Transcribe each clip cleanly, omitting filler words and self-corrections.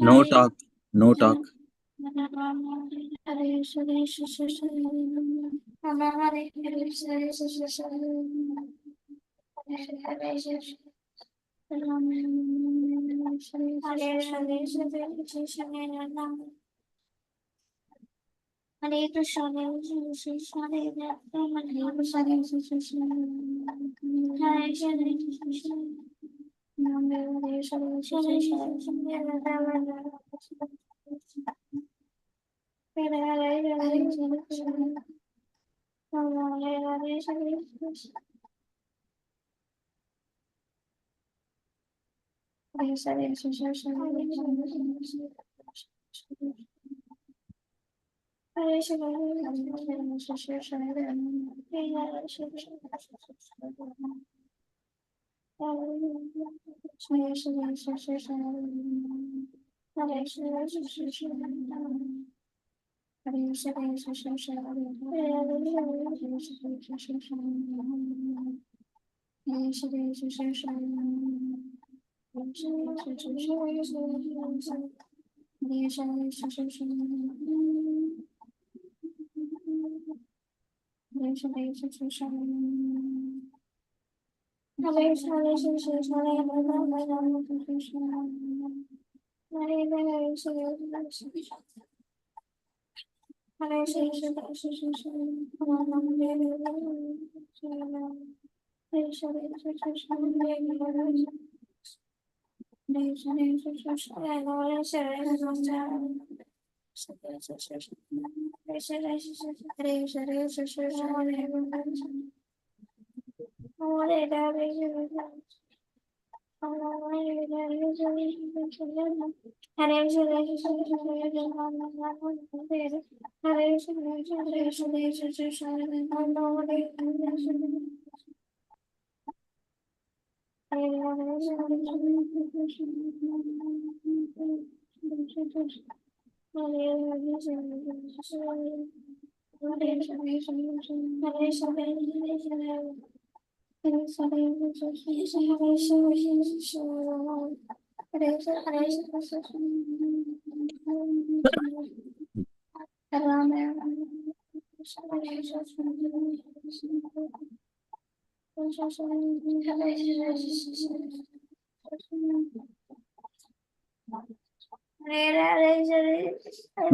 No talk. No talk.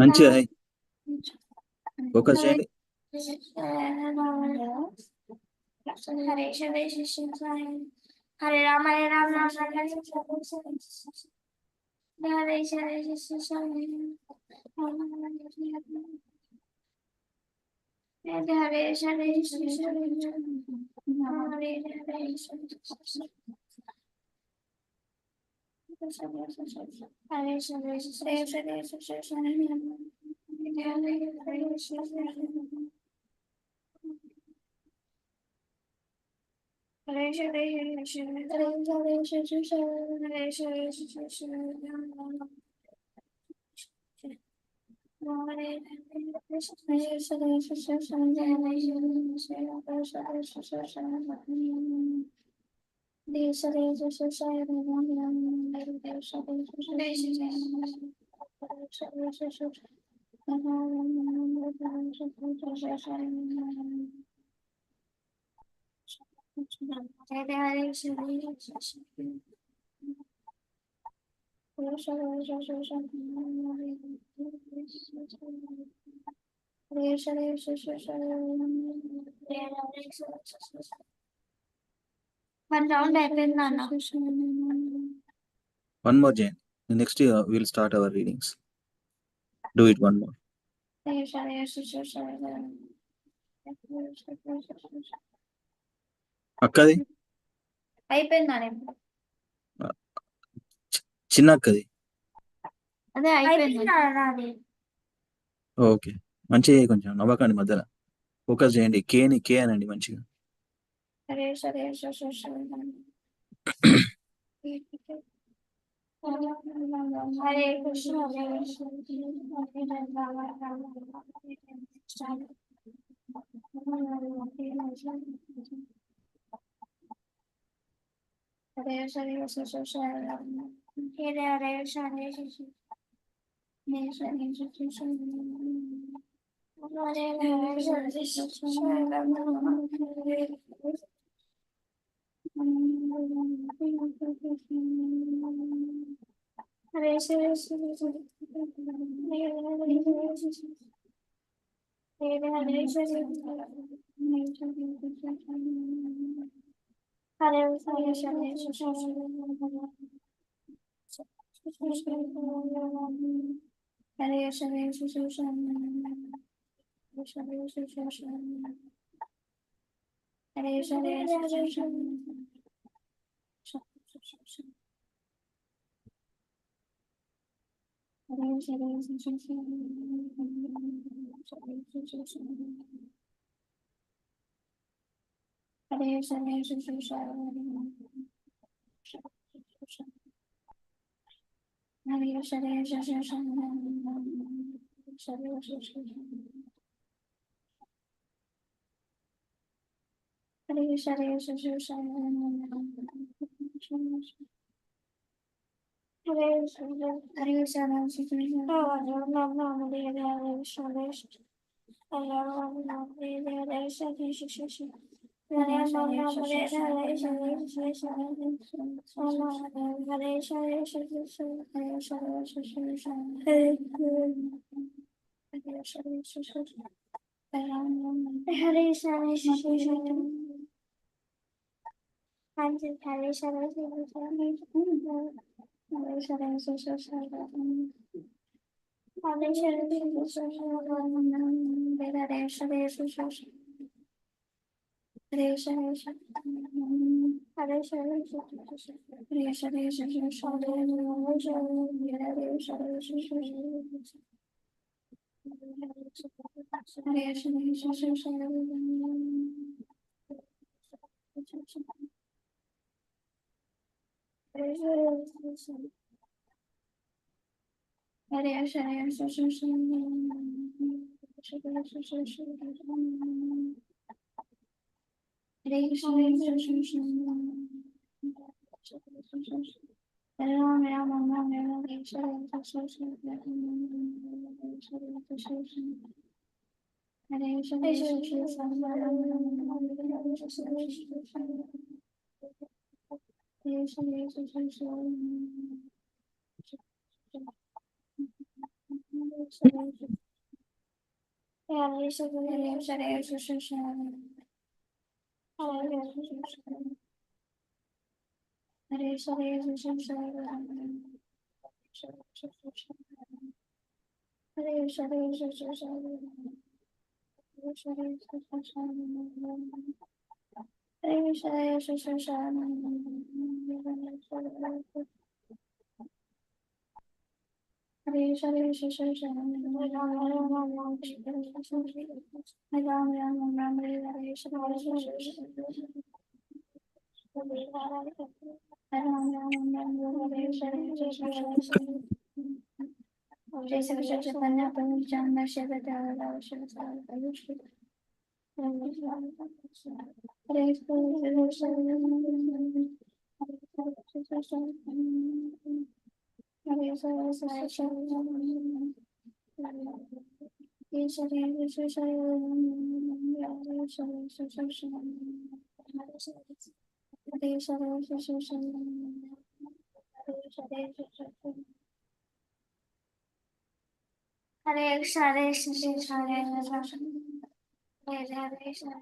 మంచిగా focus చేయండి. Hare Rama Rama Hare one round అయిపోయింది నాన్న. One more, Jane. Next year we'll start our readings. Do it one more. అక్కది అయిపోయింది నాన్న. చిన్న అక్కది. అదే అయిపోయింది నాన్న. ఓకే, మంచిగా కొంచెం నవ్వకండి, మధ్యలో ఫోకస్ చేయండి. కేని కే అనండి మంచిగా. Hare Krishna Hare Hare Krishna, Hare Krishna, Hare Krishna.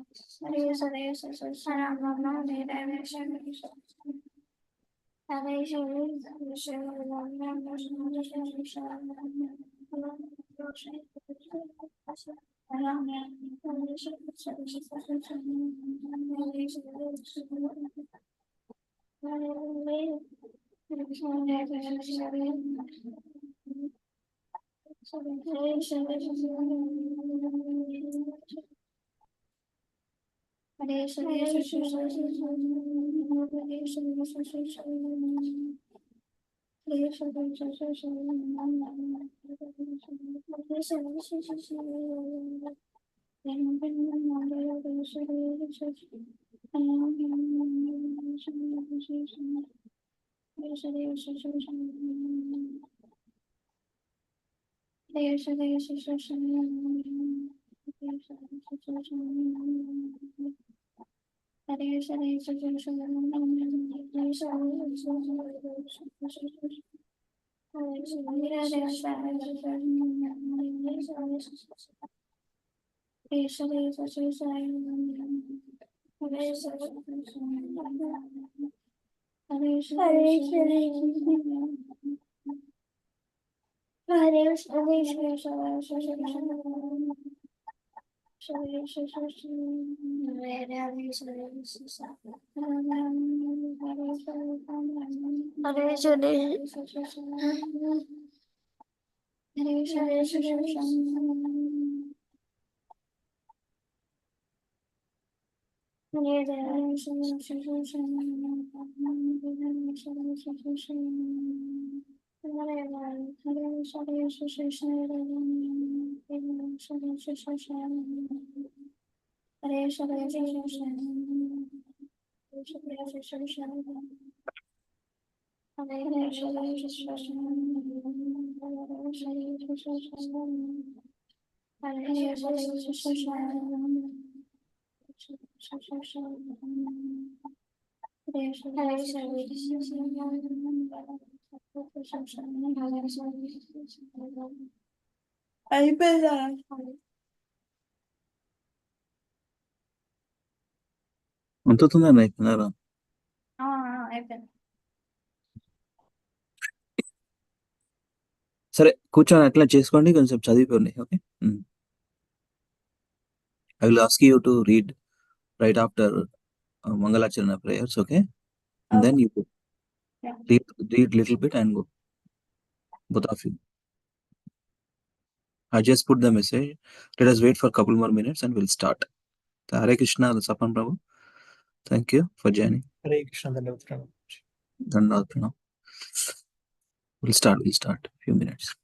అయిపోయిందా అంత తొందరగా అయిపోయినారా? అయిపోయింది. సరే కూర్చొని అట్లా చేసుకోండి, కొంచెం చదివిపోండి. Okay, I will ask you to read right after Mangalacharana prayers, okay? And then you Yeah. read little bit and go, both of you. I just put the message. Let us wait for a couple more minutes and we'll start. Hare Krishna, Sapan Prabhu. Thank you for joining. Hare Krishna, Dandavad Pranam. Dhanavad Pranam. We'll start. Few minutes.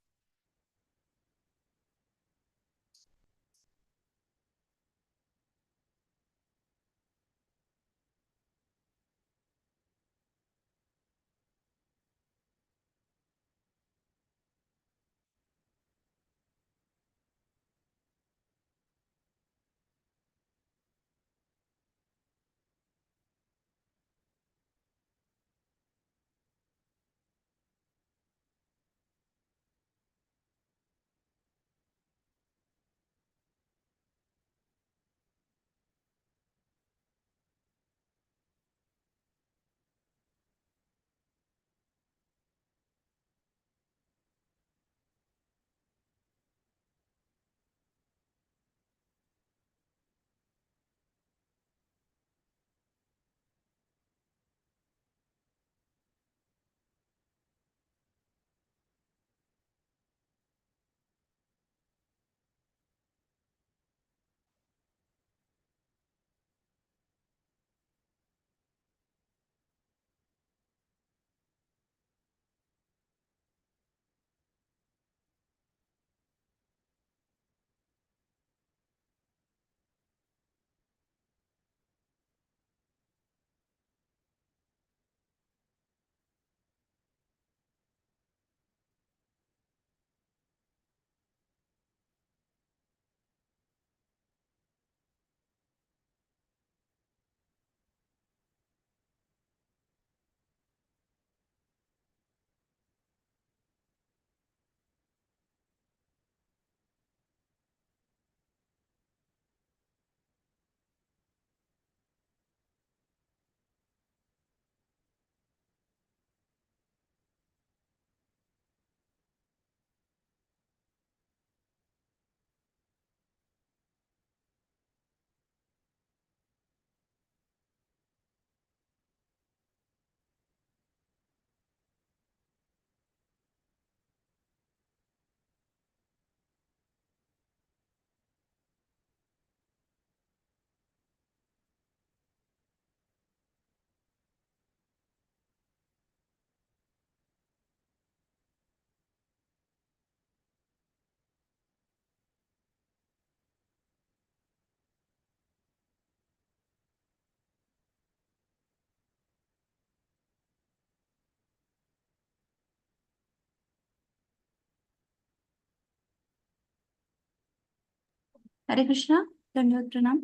Hare Krishna, Dandavad Pranam.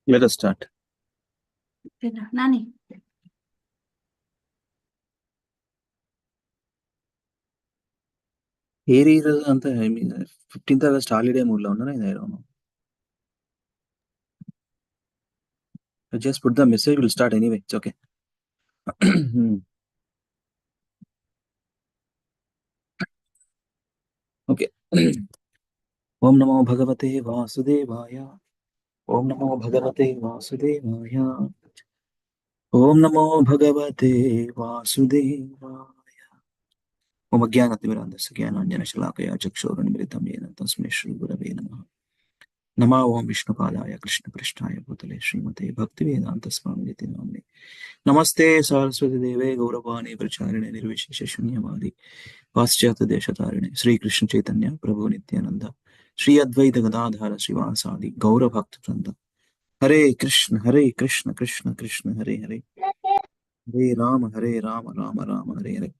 Let us start. Nani. Here is I mean 15th August holiday mood lo unnara I don't know. I just put the message, we'll start anyway. It's okay. Okay. Om Namo Bhagavate Vasudevaya. Om Namo Bhagavate Vasudevaya. Om Namo Bhagavate Vasudevaya. Om Ajnanatirandasya Jnananjana Shalakaya Chakshurunmritam Yena Tasmai Shri Gurave Namaha. Nama Om Vishnupadaya Krishna Prishtaya Bhutale Srimate Bhaktivedanta Swamiti Namne. Namaste Saraswati Deve Gauravani Pracharine Nirvishesha Shunyavadi Paschata Deshatarine Sri Krishna Chaitanya Prabhu Nityananda Sri Advaita Gadadhara Srivasadi Gaura Bhakta Vranda. Hare Krishna Krishna Krishna Hare Hare Hare Rama Rama Rama Hare Hare.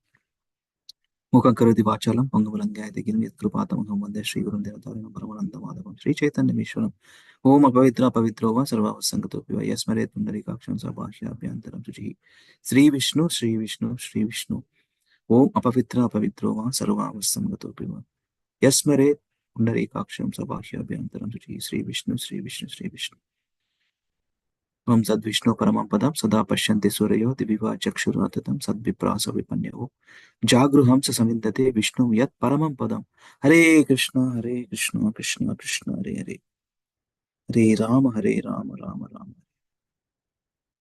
Mukhaṁ karoti vācālam pangavalam gyāyate girim yatkrupātamaham vande Shri Gurum Devatarinam Paramanandamādhavam Shri Chaitanyamīśwaram Om apavitra pavitro va sarvavasangato piva yasmare pundarikaksham sabhashyabhyantaram suci Sri Vishnu Sri Vishnu Sri Vishnu Om apavitra pavitro va sarvavasangato piva yasmare pundarikaksham sabhashyabhyantaram suci Sri Vishnu Sri Vishnu Sri Vishnu Om Sad Vishnu Paramam Padam Sada Pashyanti Suryo Diviva Chakshuratatam Sad Viprasa Vipanyaho Jagruham Samindate Vishnu Yat Paramam Padam Hare Krishna Krishna Krishna Hare Hare Hare Rama Rama Rama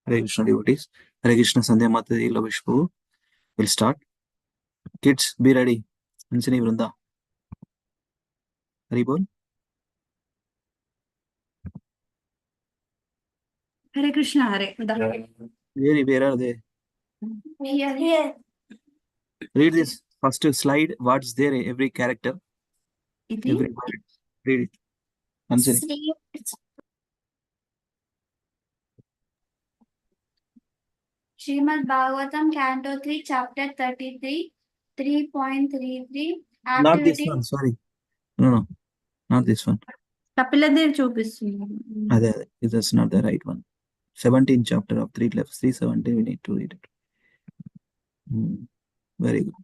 Hare Krishna devotees. Hare Krishna Sandhya Mataji Lavishpu. We'll start. Kids, be ready. Ansini Vrunda. Hari bol. Hare Krishna, Hare. Where are they? Here. Read this first slide. What's there? Every character. Every word. Read it. Ansini. Srimad Bhagavatam, Canto 3, Chapter 33, 3.33. Not this Activity. one. Sorry. No. Not this one. Kapilade చూపిస్తుంది. That's not the right one. 17th chapter of 3 left. 317. We need to read it. Very good.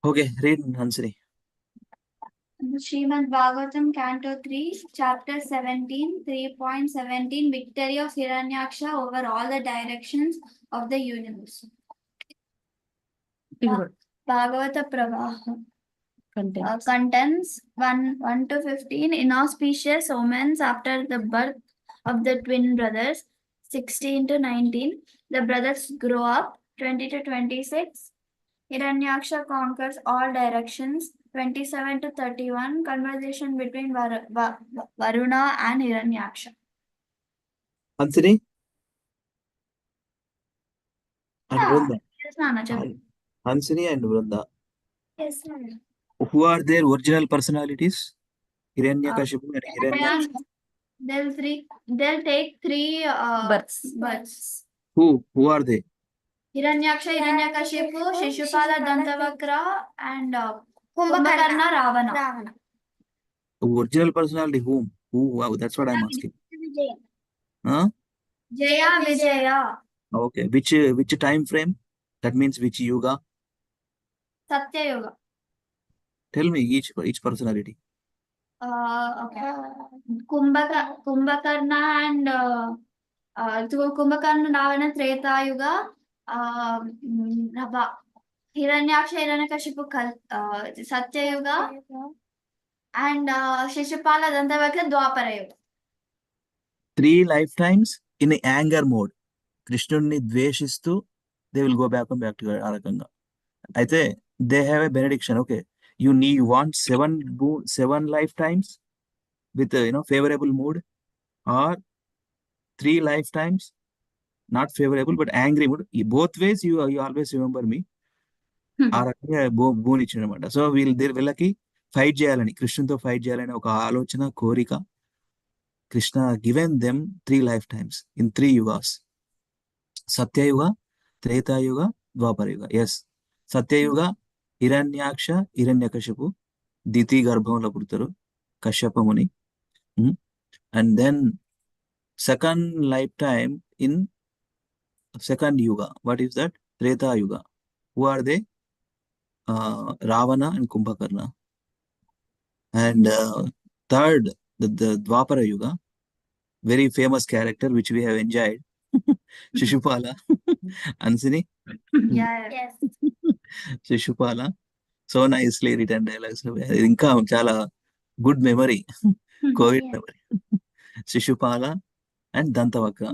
Okay, read Hansini. Srimad Bhagavatam, Canto 3, Chapter 17, 3.17. Victory of Hiranyaksha over all the directions of the universe. Bhagavata Pravaha. Contents 1 to 15. Inauspicious omens after the birth of the twin brothers. 16 to 19. The brothers grow up. 20 to 26. Hiranyaksha conquers all directions. 27 to 31. Conversation between Varuna and Hiranyaksha. Hansini and Vrunda. Yes, Nana. Hansini and Vrunda. Yes, Nana. Who are their original personalities? Hiranyakashipu and Hiranyaksha. They'll take three births. Who are they? Hiranyaksha, Hiranyakashipu, Shishupala, Dantavakra, and Kumbhakarna, Ravana. Original personality, whom? Who? Wow, that's what I'm asking. Huh? Jaya Vijaya. Okay. Which time frame? That means which yuga? Satya Yuga. Tell me each personality. Okay. Kumbhakarna and Kumbhakarna, Ravana, Treta Yuga. Hiranyaksha, Hiranyakashipu, Satya Yuga. And Shishupala, Dantavakra, Dwapara Yuga. 3 lifetimes in anger mode. Krishnudni dveshistu, they will go back to Arakanga. Aithe, they have a benediction. Okay, you want 7 lifetimes with favorable mood, or 3 lifetimes not favorable but angry mood. Both ways you always remember me. ఆ రకంగా భూని ఇచ్చిండనమాట. So వీళ్ళకి fight చేయాలని, కృష్ణుతో fight చేయాలని ఒక ఆలోచన, కోరిక. Krishna given them 3 lifetimes in 3 yugas. Satyayuga, Tretayuga, Dwaparayuga. Yes, Satyayuga Hiranyaksha, Hiranyakashipu Diti గర్భంలో పుడతారు, కశ్యపముని. And then second lifetime in second yuga. What is that? Tretayuga. Who are they? Ravana and Kumbhakarna. And third, the Dwapara Yuga, very famous character which we have enjoyed, Shishupala. Ansini? Yes. Shishupala. So nicely written dialogues. Inka chala good memory. COVID memory. Shishupala and Dantavakra.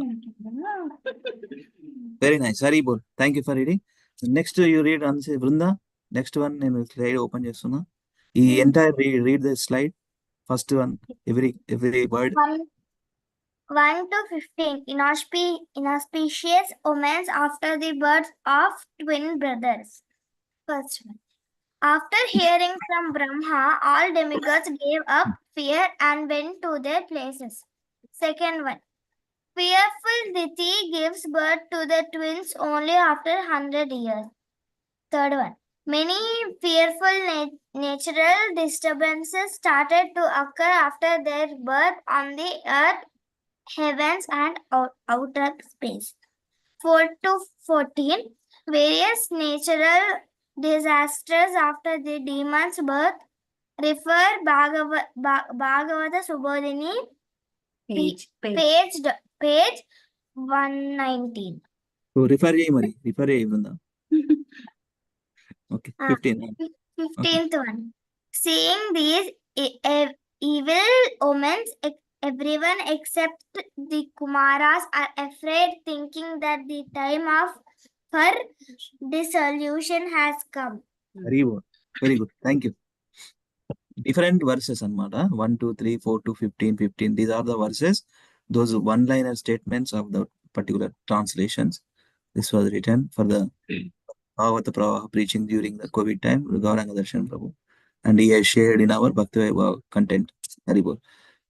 Very nice. Hari bol. Thank you for reading. Next you read Vrunda. Next one నేను slide open చేస్తున్నా. ఈ entire read the slide. First one, every word. 1 to 15. Inauspicious omens after the birth of twin brothers. First one. After hearing from Brahma, all demigods gave up fear and went to their places. Second one. Fearful Diti gives birth to the twins only after 100 years. Third one. Many fearful natural disturbances started to occur after their birth on the earth, heavens, and outer space. 4 to 14. Various natural disasters after the demon's birth. Refer Bhagavata Subodhini, page 119. So refer చేయి మరి. Refer చేయి Vrunda. Okay, 15. Okay. 15th one. Seeing these evil omens, everyone except the Kumaras are afraid, thinking that the time of her dissolution has come. Very good. Very good. Thank you. Different verses anamata. 1, 2, 3, 4 to 15, 15. These are the verses. Those one-liner statements of the particular translations. This was written for the Bhagavata Pravaha preaching during the COVID time, Gauranga Darshan Prabhu. And he has shared in our Bhakti Vaibhava content. Very good.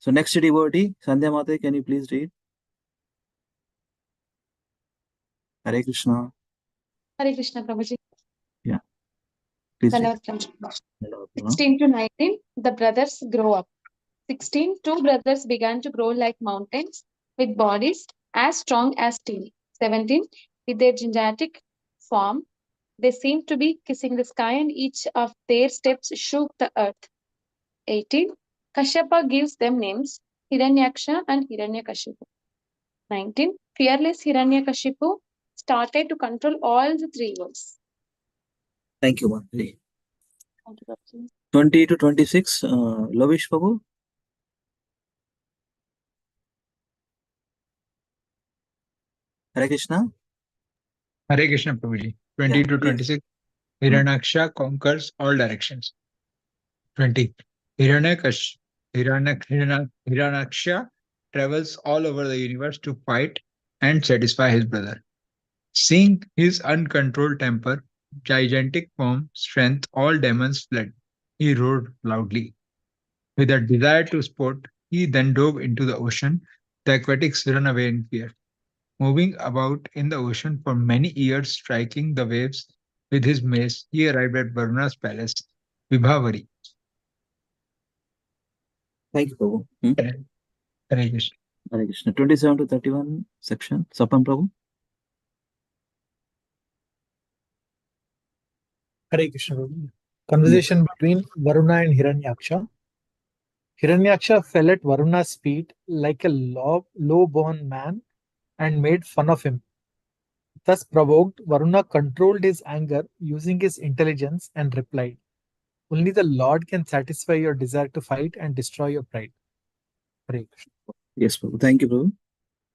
So next devotee, Sandhya Mata, can you please read? Hare Krishna. Hare Krishna, Prabhuji. Yeah, please read. Hello. 16 to 19, the brothers grow up. 16, two brothers began to grow like mountains with bodies as strong as steel. 17, with their gigantic form, they seemed to be kissing the sky and each of their steps shook the earth. 18, Kashyapa gives them names, Hiranyaksha and Hiranyakashipu. 19, fearless Hiranyakashipu started to control all the three worlds. Thank you, Mantri. Thank you, Prabhuji. 20 to 26, Lavish Prabhu. Hare Krishna. Hare Krishna Prabhuji. 20 Yeah, to please. 26. Hiranyaksha conquers all directions. 20. Hiranyaksha travels all over the universe to fight and satisfy his brother. Seeing his uncontrolled temper, gigantic form, strength, all demons fled. He roared loudly. With a desire to sport, he then dove into the ocean. The aquatics ran away in fear. Moving about in the ocean for many years, striking the waves with his mace, he arrived at Varuna's palace, Vibhavari. Thank you, Prabhu. Hare Krishna. Hare Krishna. 27 to 31 section. Sapan Prabhu. Hare Krishna. Conversation between Varuna and Hiranyaksha. Hiranyaksha fell at Varuna's feet like a low-born man and made fun of him. Thus provoked, Varuna controlled his anger using his intelligence and replied, "Only the Lord can satisfy your desire to fight and destroy your pride." Hare Krishna. Yes, Prabhu. Thank you, Prabhu.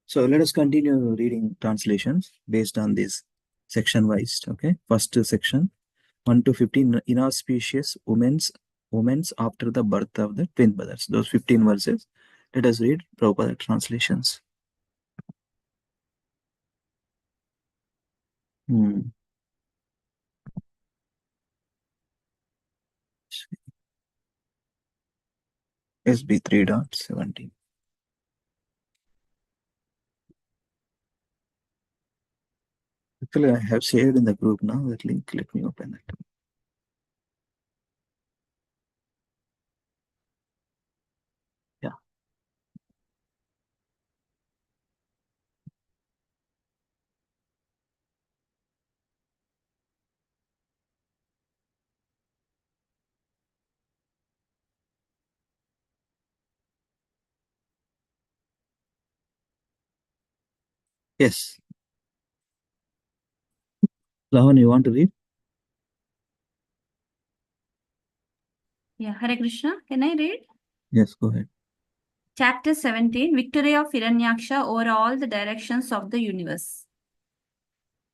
So let us continue reading translations based on this section wise. Okay. First section, 1 to 15, inauspicious women's after the birth of the twin brothers. Those 15 verses. Let us read Prabhupada translations. SB 3.17. Actually, I have shared in the group now that link. Let me open that. Yeah. Yes. Lavan, you want to read? Yeah, Hare Krishna. Can I read? Yes, go ahead. Chapter 17, Victory of Hiranyaksha over all the directions of the universe.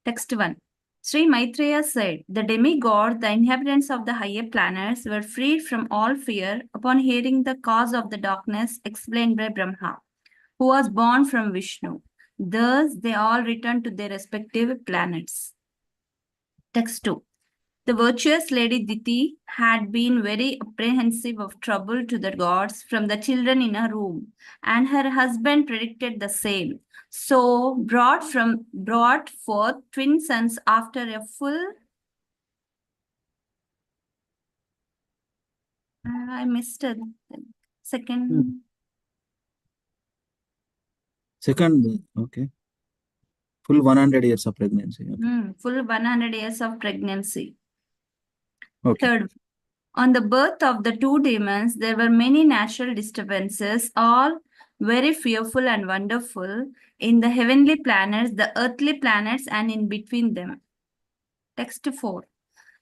Text 1. Sri Maitreya said, the demigods, the inhabitants of the higher planets, were freed from all fear upon hearing the cause of the darkness explained by Brahma, who was born from Vishnu. Thus, they all returned to their respective planets. Text 2. The virtuous lady Diti had been very apprehensive of trouble to the gods from the children in her womb, and her husband predicted the same. So brought forth twin sons after a full. I missed a second. Second, okay. Full 100 years of pregnancy. Okay. Full 100 years of pregnancy. Okay. Third, on the birth of the two demons, there were many natural disturbances, all very fearful and wonderful, in the heavenly planets, the earthly planets, and in between them. Text 4.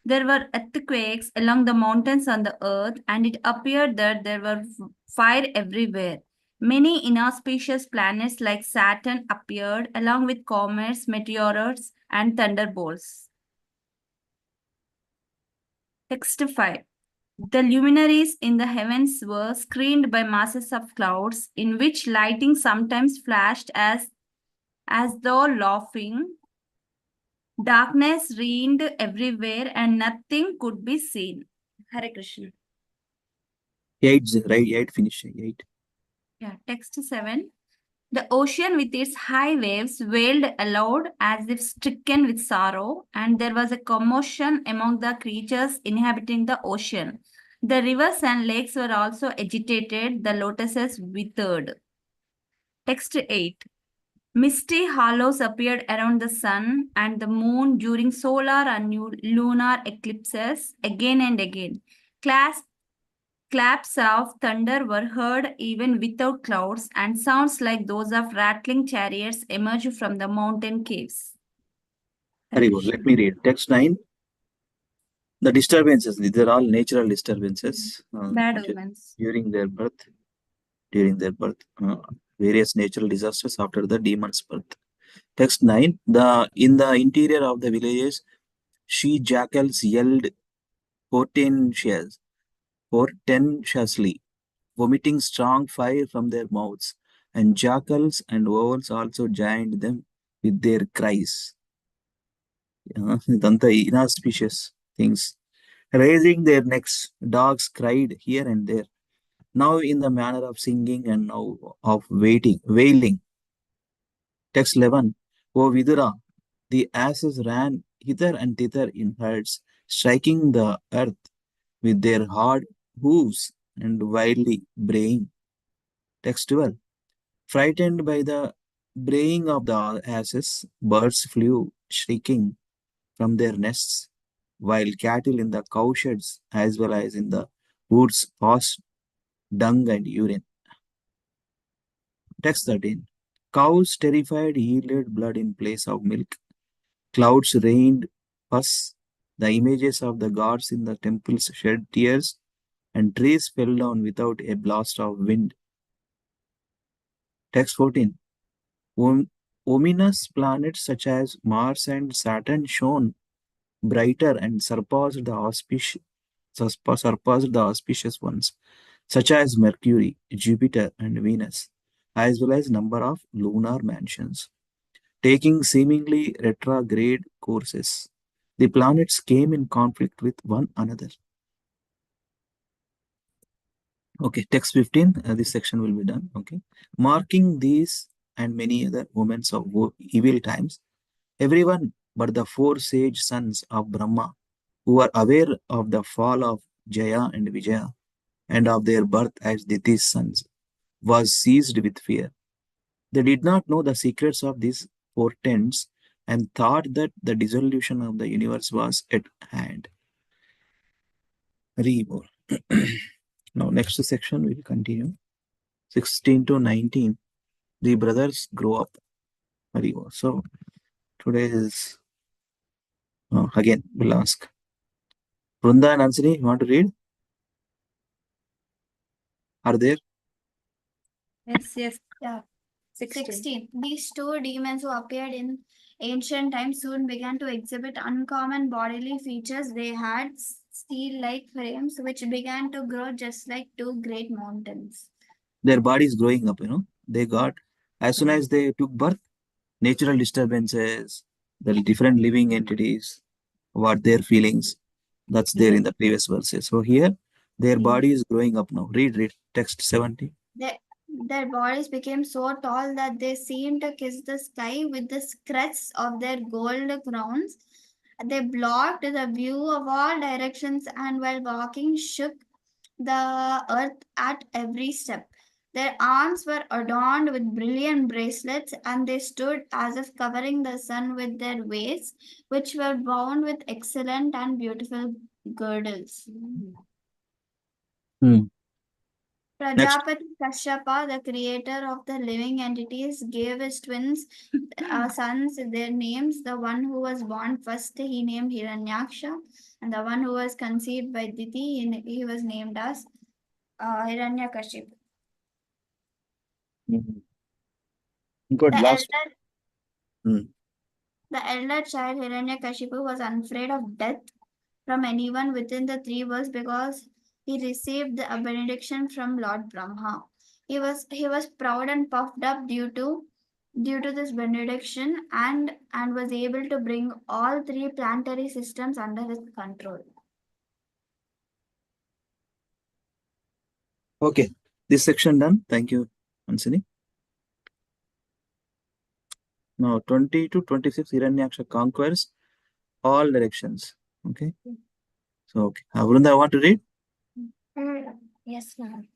There were earthquakes along the mountains on the earth, and it appeared that there were fire everywhere. Many inauspicious planets like Saturn appeared, along with comets, meteors, and thunderbolts. Text 5. The luminaries in the heavens were screened by masses of clouds, in which lightning sometimes flashed as though laughing. Darkness reigned everywhere, and nothing could be seen. Hare Krishna. 8, right? 8 finish. 8. Yeah, text 7. The ocean with its high waves wailed aloud as if stricken with sorrow, and there was a commotion among the creatures inhabiting the ocean. The rivers and lakes were also agitated, the lotuses withered. Text 8. Misty hollows appeared around the sun and the moon during solar and lunar eclipses again and again. Claps of thunder were heard even without clouds, and sounds like those of rattling chariots emerged from the mountain caves. Very good. Let me read. Text 9. The disturbances, these are all natural disturbances Bad omens. during their birth. Various natural disasters after the demon's birth. Text 9. In the interior of the villages, she jackals yelled portentously, vomiting strong fire from their mouths, and jackals and owls also joined them with their cries. Idanతా inauspicious things. Raising their necks, dogs cried here and there, now in the manner of singing and now of wailing. Text 11. O Vidura, the asses ran hither and thither in herds, striking the earth with their hard hooves and wildly braying. Text 12. Frightened by the braying of the asses, birds flew shrieking from their nests, while cattle in the cowsheds as well as in the woods passed dung and urine. Text 13. Cows terrified yielded blood in place of milk. Clouds rained pus. The images of the gods in the temples shed tears, and trees fell down without a blast of wind. Text 14. Ominous planets such as Mars and Saturn shone brighter and surpassed the auspicious ones, such as Mercury, Jupiter, and Venus, as well as number of lunar mansions, taking seemingly retrograde courses. The planets came in conflict with one another. Okay, text 15, this section will be done. Okay, marking these and many other moments of evil times, everyone but the four sage sons of Brahma, who were aware of the fall of Jaya and Vijaya and of their birth as Diti's sons, was seized with fear. They did not know the secrets of these portents and thought that the dissolution of the universe was at hand. Rebirth. Now, next section we will continue. 16 to 19. The brothers grow up. Rebirth. So, today is again we'll ask. Vrunda and Ansini, you want to read? Are there? Yes. Yeah. 16. These two demons who appeared in ancient times soon began to exhibit uncommon bodily features. They had steel-like frames which began to grow just like two great mountains. Their bodies growing up, they got, as soon as they took birth, natural disturbances, the different living entities, what their feelings, that's there in the previous verses. So here, their body is growing up now. Read text 70. Their bodies became so tall that they seemed to kiss the sky with the crests of their gold crowns. They blocked the view of all directions and while walking shook the earth at every step. Their arms were adorned with brilliant bracelets and they stood as if covering the sun with their waists, which were bound with excellent and beautiful girdles. Prajapati Kashyapa, the creator of the living entities, gave his twins sons their names. The one who was born first he named Hiranyaksha, and the one who was conceived by Diti he was named as Hiranyakashipu. Good. The Last. The elder child Hiranyakashipu was afraid of death from anyone within the 3 worlds because he received the benediction from Lord Brahma. He was proud and puffed up due to this benediction and was able to bring all 3 planetary systems under his control. Okay. This section done. Thank you, Ansini. Now 20 to 26, Hiranyaksha conquers all directions. Okay. So, okay. Vrunda, I want to read? Yes, ma'am.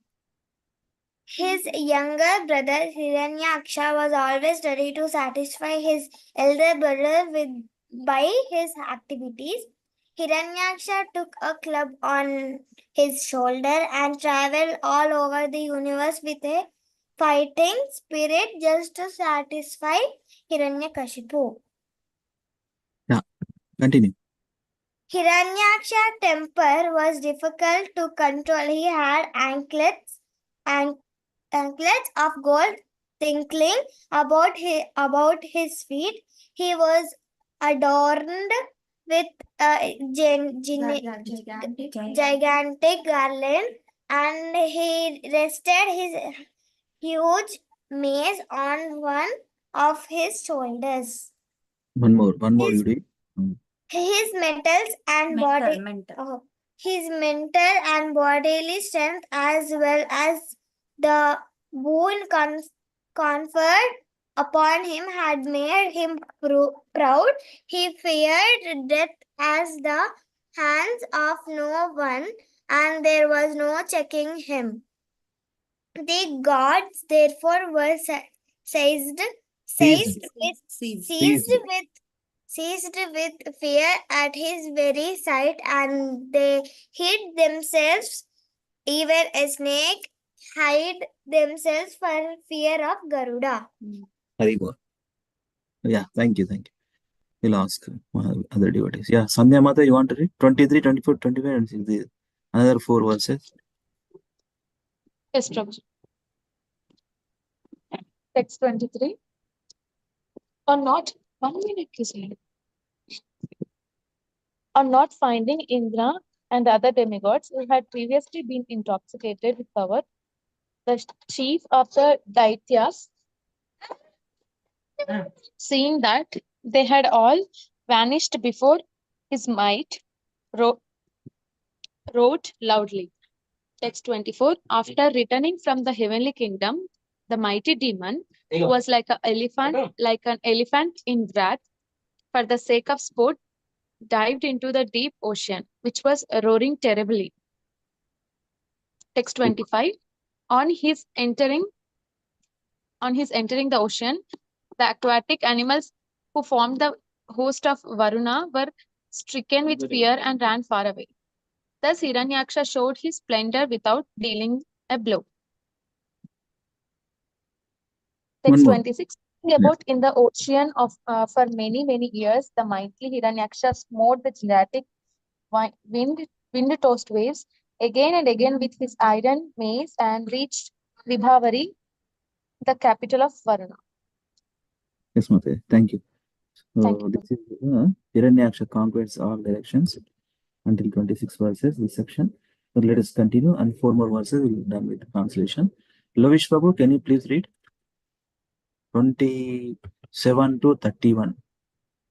His younger brother Hiranyaksha was always ready to satisfy his elder brother by his activities. Hiranyaksha took a club on his shoulder and traveled all over the universe with a fighting spirit just to satisfy Hiranyakashipu. Yeah, continue. Hiranyaksha's temper was difficult to control. He had anklets of gold tinkling about his feet. He was adorned with a gigantic garland, and he rested his huge mace on one of his shoulders. One more, you read. His his mental and bodily strength, as well as the boon conferred upon him, had made him proud. He feared death as the hands of no one, and there was no checking him. The gods therefore were seized with fear at his very sight, and they hid themselves. Even a snake hide themselves for fear of Garuda. Haribol. Yeah, thank you. We'll ask other devotees. Yeah, Sandhya Mata, you want to read? 23, 24, 25, and 60. Another 4 verses. Yes, Prabhu. Text 23. On not 1 minute, on not finding Indra and the other demigods who had previously been intoxicated with power, the chief of the Daityas, seeing that they had all vanished before his might, wrote loudly. Text 24. After returning from the heavenly kingdom, the mighty demon, who was like an elephant in wrath, for the sake of sport, dived into the deep ocean, which was roaring terribly. Text 25. On his entering the ocean, the aquatic animals who formed the host of Varuna were stricken with fear and ran far away. Thus Hiranyaksha showed his splendor without dealing a blow. Text 26. About in the ocean of for many years, the mighty Hiranyaksha smote the gigantic wind-tossed waves again and again with his iron mace and reached Vibhavari, the capital of Varuna. Yes, Mate. Thank you. Thank So you. this is Hiranyaksha conquers all directions until 26 verses, this section. So let us continue, and 4 more verses will be done with the translation. Lovish Babu, can you please read 27 to 31?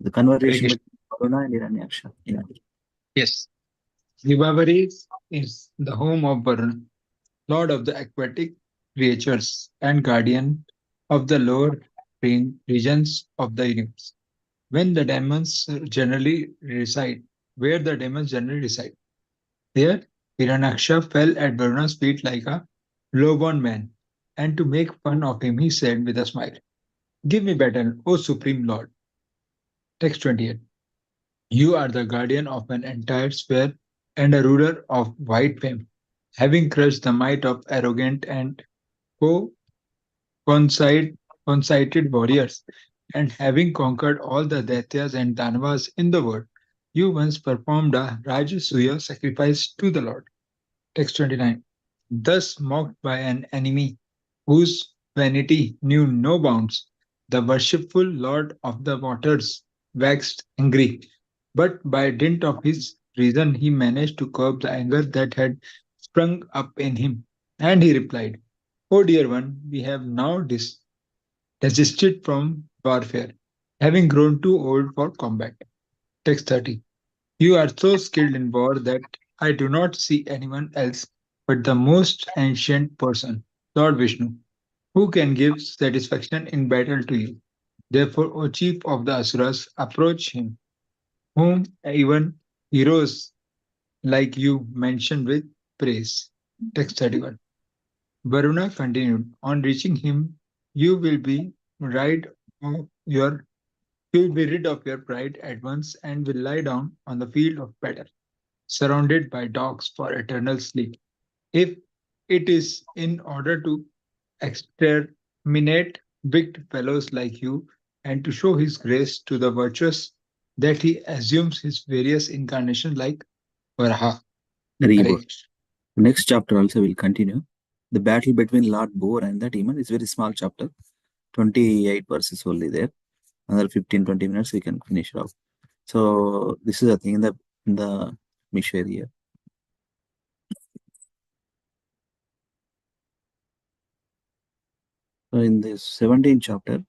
The conversation between Varuna and Hiranyaksha. Yeah. Yes. Vibhavari is the home of Varuna, lord of the aquatic creatures and guardian of the lower regions of the universe. Where the demons generally reside. There, Hiranyaksha fell at Varuna's feet like a low-born man, and to make fun of him, he said with a smile, "Give me battle, O Supreme Lord." Text 28. You are the guardian of an entire sphere and a ruler of wide fame. having crushed the might of arrogant and conceit- conceited warriors, and having conquered all the Daityas and Danavas in the world, you once performed a Rajasuya sacrifice to the Lord. Text 29. Thus mocked by an enemy whose vanity knew no bounds, the worshipful Lord of the waters waxed angry. But by dint of his reason, he managed to curb the anger that had sprung up in him. And he replied, O dear one, we have now desisted from warfare, having grown too old for combat. Text 30. You are so skilled in war that I do not see anyone else but the most ancient person, Lord Vishnu, who can give satisfaction in battle to you. Therefore, O chief of the Asuras, approach him, whom even heroes like you mention with praise. Text 31. Varuna continued, on reaching him, you will be rid of your you will be rid of your pride at once and will lie down on the field of battle, surrounded by dogs for eternal sleep. If it is in order to exterminate wicked fellows like you and to show his grace to the virtuous, that he assumes his various incarnations like Varaha. Rebirth. Hare. Next chapter also will continue. The battle between Lord Boar and the demon is very small chapter. 28 verses only there. Another 15-20 minutes we can finish it off. So this is a thing in the Mishra here. So in this 17th chapter,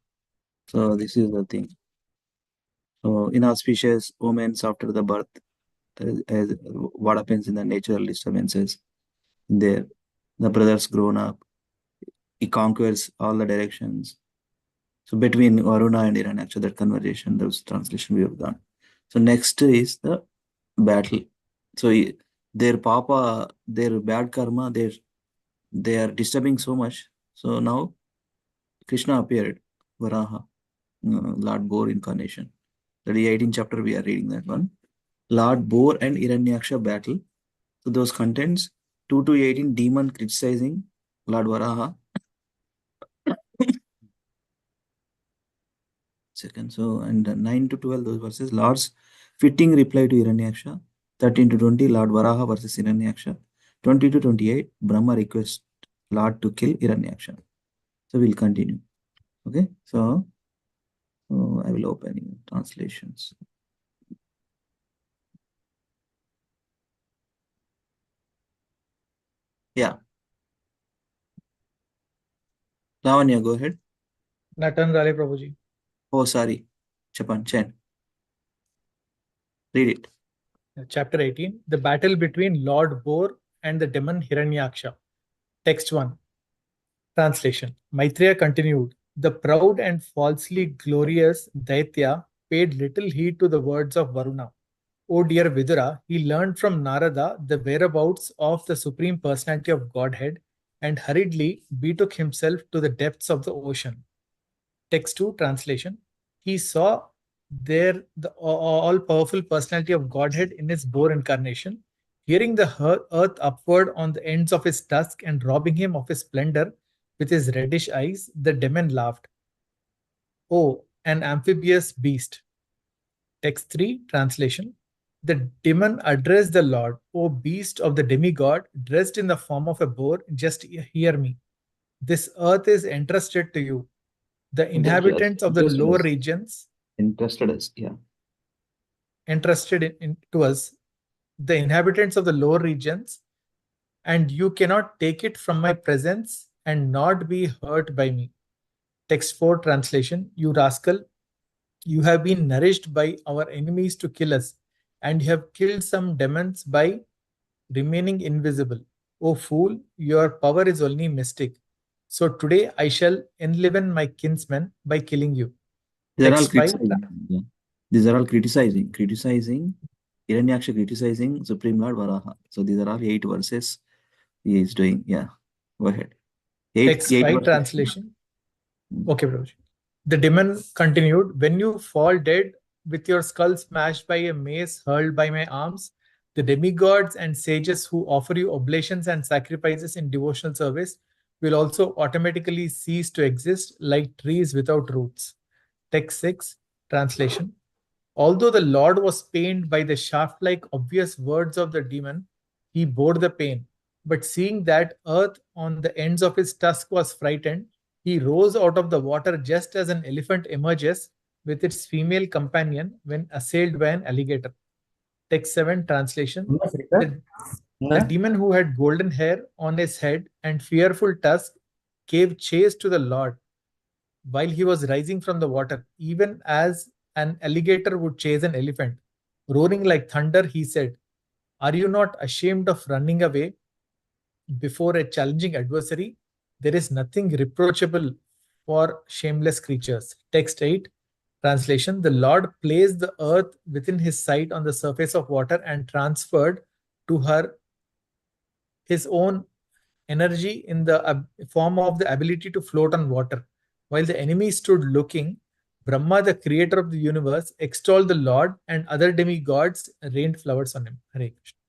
so this is the thing. So inauspicious omens after the birth, as what happens in the natural disturbances. There, the brothers grown up. He conquers all the directions. So between Varuna and Hiranyaksha, that conversation, those translation we have done. So next is the battle. So their papa, their bad karma, they are disturbing so much. So now Krishna appeared, Varaha, Lord Boar incarnation. That is 18th chapter we are reading that one. Lord Boar and Hiranyaksha battle. So those contents 2 to 18 demon criticizing Lord Varaha. Second, so and 9 to 12 those verses. Lord's fitting reply to Hiranyaksha. 13 to 20 Lord Varaha versus Hiranyaksha. 20 to 28 Brahma requests Lord to kill Hiranyaksha. So we'll continue. Okay, so I will open translations. Yeah. Lavanya, go ahead. Trnsl Prabhuji. Oh, sorry. Chapan, Chen. Read it. Chapter 18. The battle between Lord Boar and the demon Hiranyaksha. Text 1. Translation. Maitreya continued. The proud and falsely glorious Daitya paid little heed to the words of Varuna. O dear Vidura, he learned from Narada the whereabouts of the Supreme Personality of Godhead and hurriedly betook himself to the depths of the ocean. Text 2 translation. He saw there the all-powerful personality of Godhead in his boar incarnation, hearing the earth upward on the ends of his tusk and robbing him of his splendor with his reddish eyes, the demon laughed. Oh, an amphibious beast. Text 3 translation. The demon addressed the Lord, O beast of the demigod, dressed in the form of a boar, just hear me. This earth is entrusted to you. The inhabitants of the lower regions entrusted us, yeah. Entrusted to us, the inhabitants of the lower regions, and you cannot take it from my presence and not be hurt by me. Text 4 translation. You rascal, you have been nourished by our enemies to kill us, and you have killed some demons by remaining invisible. O fool, your power is only mystic. So today I shall enliven my kinsmen by killing you. These are all Text 5. criticizing. Yeah. These are all criticizing Hiranyaksha, criticizing Supreme Lord Varaha. So these are all 8 verses he is doing. Yeah, go ahead. Text 5 verses. translation. Okay, Prabhuji. The demon continued, when you fall dead with your skull smashed by a mace hurled by my arms, The demigods and sages who offer you oblations and sacrifices in devotional service will also automatically cease to exist like trees without roots. Text 6, translation. Although the Lord was pained by the shaft-like obvious words of the demon, he bore the pain. But seeing that earth on the ends of his tusk was frightened, he rose out of the water just as an elephant emerges with its female companion when assailed by an alligator. Text 7, translation. The demon who had golden hair on his head and fearful tusk gave chase to the Lord while he was rising from the water, even as an alligator would chase an elephant. Roaring like thunder, he said, "Are you not ashamed of running away before a challenging adversary? There is nothing reproachable for shameless creatures." Text 8, translation. The Lord placed the earth within his sight on the surface of water and transferred to her his own energy in the form of the ability to float on water. While the enemy stood looking, Brahma, the creator of the universe, extolled the Lord, and other demigods rained flowers on him. Hare Krishna.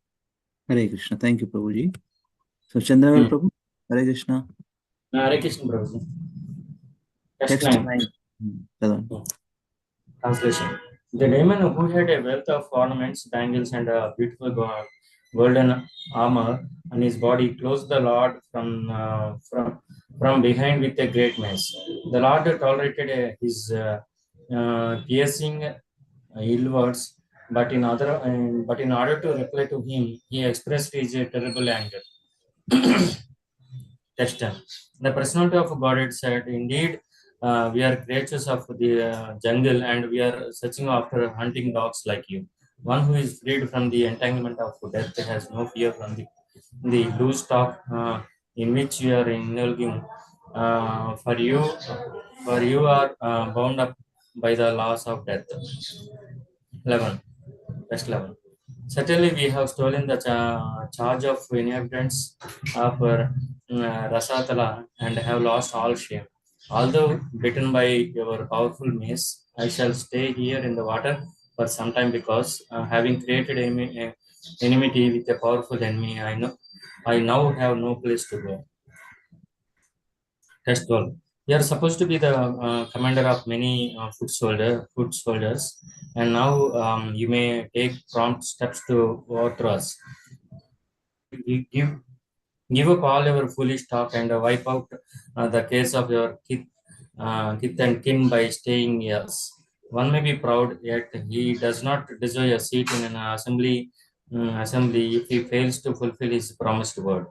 Hare Krishna. Thank you, Prabhuji. So, Chandravel Prabhu, Hare Krishna. Hare Krishna, Prabhuji. Text 9. Translation. The demon who had a wealth of ornaments, bangles, and a beautiful golden armor on his body closed the Lord from behind with a great mace. The Lord tolerated his piercing ill words, but in order to reply to him, he expressed his terrible anger. Text 10. The personality of Godhead said, "Indeed, we are creatures of the jungle, and we are searching after hunting dogs like you. One who is freed from the entanglement of death has no fear from the loose talk in which you are indulging. For you are bound up by the laws of death." 11. Text 11. Certainly, we have stolen the charge of inhabitants of Rasatala and have lost all shame. Although bitten by your powerful mace, I shall stay here in the water for some time because, having created enmity with a powerful enemy, I now have no place to go. Text 12. You are supposed to be the commander of many foot soldiers, and now you may take prompt steps to overthrow us. Give up all your foolish talk and wipe out the case of your kith and kin by staying yes. One may be proud, yet he does not deserve a seat in an assembly if he fails to fulfill his promised word.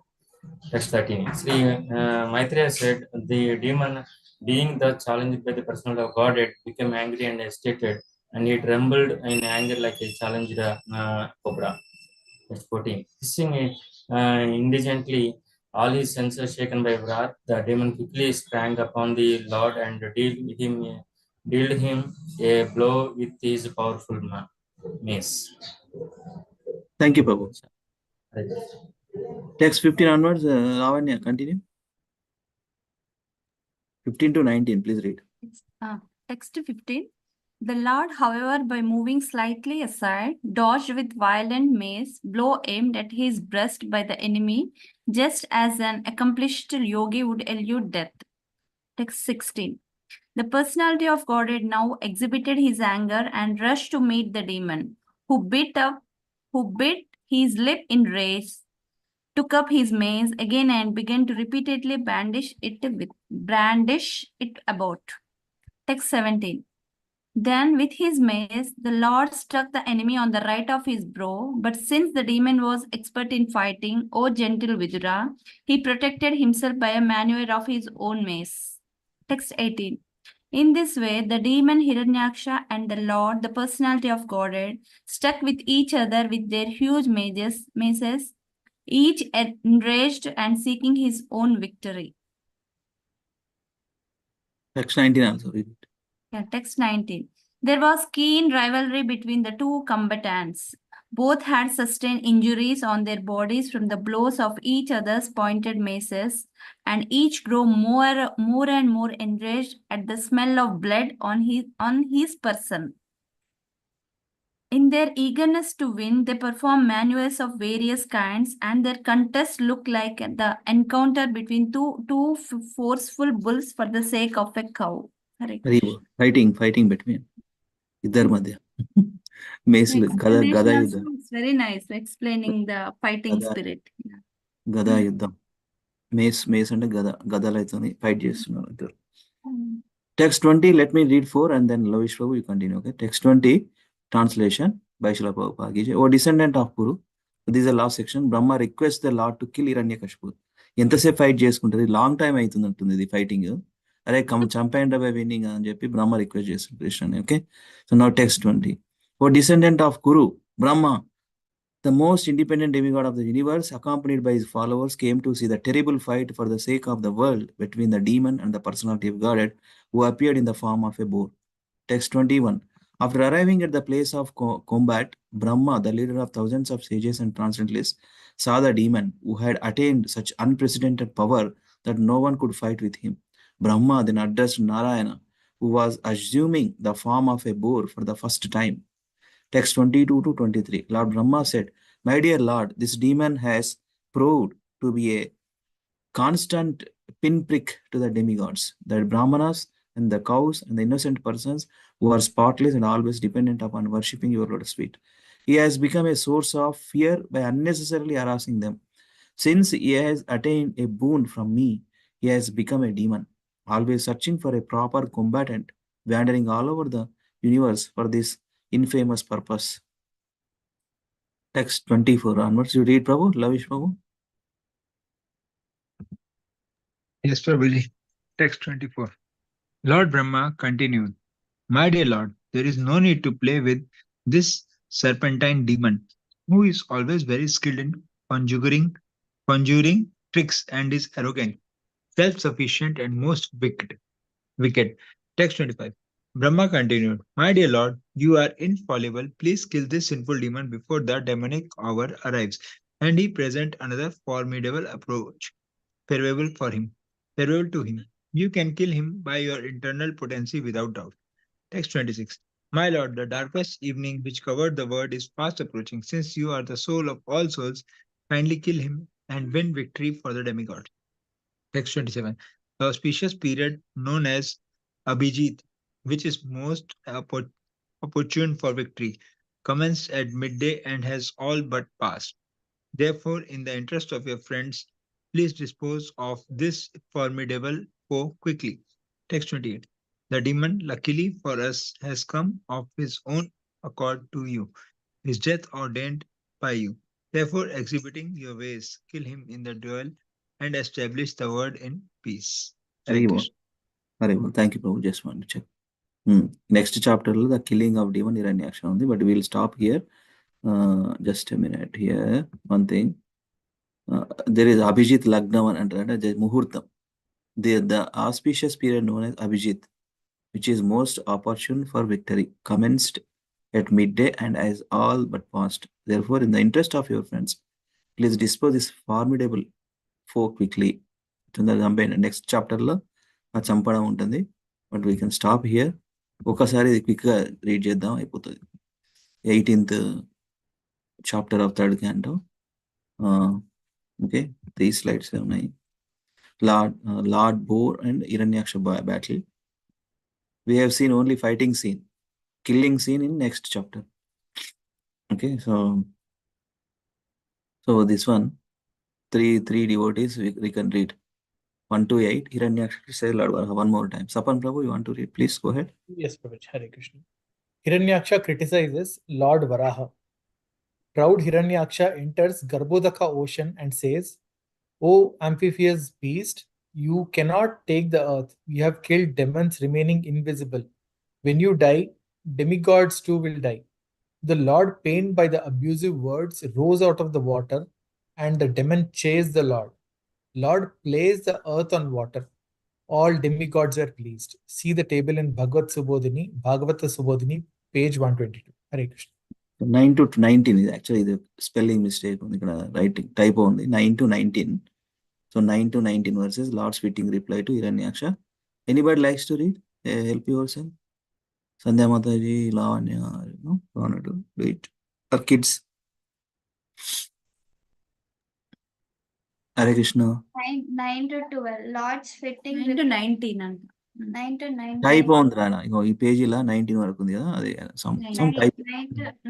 Text 13. Sri Maitreya said, the demon, being thus challenged by the personality of Godhead, became angry and agitated, and he trembled in anger like a challenged cobra. Text 14. Hissing indigently, all his senses shaken by wrath, the demon quickly sprang upon the Lord and dealt him a blow with his powerful mace. Thank you, Prabhu. Text 15 onwards, Lavanya, continue. 15 to 19, please read. Text 15. The Lord, however, by moving slightly aside, dodged with violent mace blow aimed at his breast by the enemy, just as an accomplished yogi would elude death. Text 16. The personality of Godhead now exhibited his anger and rushed to meet the demon, who bit his lip in rage, took up his mace again and began to repeatedly brandish it about. Text 17. Then with his mace, the Lord struck the enemy on the right of his brow, but since the demon was expert in fighting, O gentle Vidura, he protected himself by a maneuver of his own mace. Text 18. In this way, the demon Hiranyaksha and the Lord, the personality of Godhead, stuck with each other with their huge maces, each enraged and seeking his own victory. Text 19 also read it. Yeah, text 19. There was keen rivalry between the two combatants. Both had sustained injuries on their bodies from the blows of each other's pointed maces, and each grew more and more enraged at the smell of blood on his person. In their eagerness to win, they perform maneuvers of various kinds, and their contests look like the encounter between two forceful bulls for the sake of a cow. Hare Very Krishna. good. Fighting between ఇద్దరి మధ్య మేసులు గద Explanation also యుద్ధం is very nice, explaining the fighting spirit. Yeah. గదా యుద్ధం mace అంటే గదలతో fight చేస్తున్నారు ఇద్దరు. Text 20, let me read 4 and then Lavish Prabhu, you continue. Okay. Text 20, translation by Srila Prabhupada. O descendant of Puru, this is the last section. Brahma requests the Lord to kill Hiranyakashipu. ఎంతసేపు fight చేసుకుంటుంది, long time అవుతుంది ఇది fighting. అరే చంపేయండి by winnowing అని చెప్పి Brahma request చేస్తుంది కృష్ణని. Okay, so now text 20. O descendant of Kuru, Brahma, the most independent demigod of the universe, accompanied by his followers, came to see the terrible fight for the sake of the world between the demon and the personality of Godhead, who appeared in the form of a boar. Text 21. After arriving at the place of combat, Brahma, the leader of thousands of sages and transcendentalists, saw the demon, who had attained such unprecedented power that no one could fight with him. Brahma then addressed Narayana, who was assuming the form of a boar for the first time. Text 22 to 23. Lord Brahma said, "My dear Lord, this demon has proved to be a constant pinprick to the demigods, the Brahmanas and the cows and the innocent persons who are spotless and always dependent upon worshipping your lotus feet. He has become a source of fear by unnecessarily harassing them. Since he has attained a boon from me, he has become a demon, always searching for a proper combatant, wandering all over the universe for this infamous purpose." Text 24 onwards. You read, Prabhu. Lavish Prabhu. Yes, Prabhuji. Text 24. Lord Brahma continued, "My dear Lord, there is no need to play with this serpentine demon, who is always very skilled in conjuring tricks and is arrogant, self-sufficient, and most wicked. Text 25. Brahma continued, "My dear Lord, you are infallible. Please kill this sinful demon before the demonic hour arrives, and he present another formidable approach. Farewell to him. You can kill him by your internal potency without doubt." Text 26. My Lord, the darkest evening which covered the world is fast approaching. Since you are the soul of all souls, kindly kill him and win victory for the demigod. Text 27. The auspicious period known as Abhijit, which is most opportune for victory, commenced at midday and has all but passed. Therefore, in the interest of your friends, please dispose of this formidable foe quickly. Text 28. The demon, luckily for us, has come of his own accord to you, his death ordained by you. Therefore, exhibiting your ways, kill him in the duel and establish the world in peace. Very well. Very well. Thank you, Prabhu. Just want to check. Next chapter, the killing of demon Hiranyaksha, but we'll stop here. Just a minute here. One thing. There is Abhijit Lagnam and Muhurtam. The auspicious period known as Abhijit, which is most opportune for victory, commenced at midday and has all but passed. Therefore, in the interest of your friends, please dispose this formidable foe quickly. Next chapter lo చంపడం ఉంటుంది, but we can stop here. ఒకసారి క్విక్గా read చేద్దాం, అయిపోతుంది. 18th chapter of 3rd canto. Okay, 3 slides ఉన్నాయి. Lord Boar and Hiranyaksha battle. We have seen only fighting scene, killing scene in next chapter. Okay, so this one, three devotees we can read 1 to 8. Hiranyaksha say Lord Varaha one more time. Sapan Prabhu, you want to read? Please go ahead. Yes, Prabhu. Hare Krishna. Hiranyaksha criticizes Lord Varaha. Proud Hiranyaksha enters Garbhodaka ocean and says, "O amphibious beast, you cannot take the earth. We have killed demons remaining invisible. When you die, demigods too will die." The Lord, pained by the abusive words, rose out of the water, and the demon chased the Lord. Lord placed the earth on water. All demigods were pleased. See the table in Bhagavata Subodhini, page 122. Hare Krishna. 9 to 19 is actually the spelling mistake on the writing typo on the 9 to 19. So 9 to 19 verses, Lord's fitting reply to Hiranyaksha. Anybody likes to read? Help yourself. Sandhya Mataji, Lavanya, want to do it. Our kids. Hare Krishna. 9 to 12. Lord's fitting 9 to 19 అంట. 9 to 19. Type ఉంది రానా ఇగో ఈ పేజీలో 19 వరకు ఉంది కదా అదే some type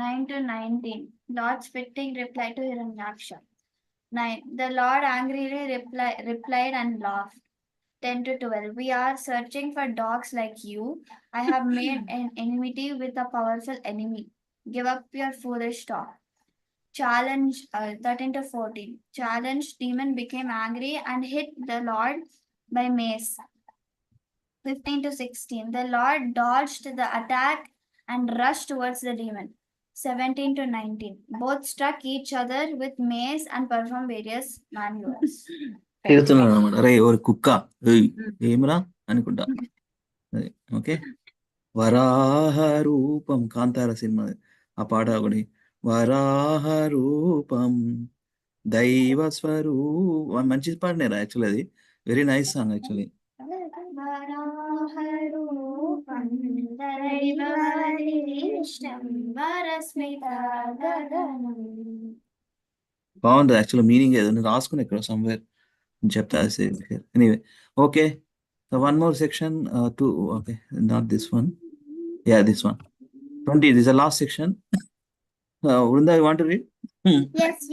9 to 19. Lord's fitting reply to Hiranyaksha. 9. The Lord angrily replied and laughed. 10 to 12. We are searching for dogs like you. I have made an enmity with a powerful enemy. Give up your foolish talk. Challenge 13 to 14. Challenged demon became angry and hit the Lord by mace. 15 to 16. The Lord dodged the attack and rushed towards the demon. 17 to 19. Both struck each other with mace and performed various maneuvers. తిడుతున్నాడు అనమాట అరే ఎవరి కుక్క ఏయ్, ఏమిరా అనుకుంటా okay వరాహ రూపం Kantara cinema ఆ పాట ఒకటి వరాహ రూపం దైవ స్వరూపం మంచి పాటనేరా యాక్చువల్లీ అది very nice song actually Varaha Roopam దైవవరిష్టం వరస్మితగగనం. బాగుంటుంది యాక్చువల్ మీనింగ్ ఏదో నేను రాసుకుని ఇక్కడ సమ్వేర్ చెప్తా anyway okay so one more section two okay not this one yeah this one 20 this is the last section. Vrunda, you want to read? Yes.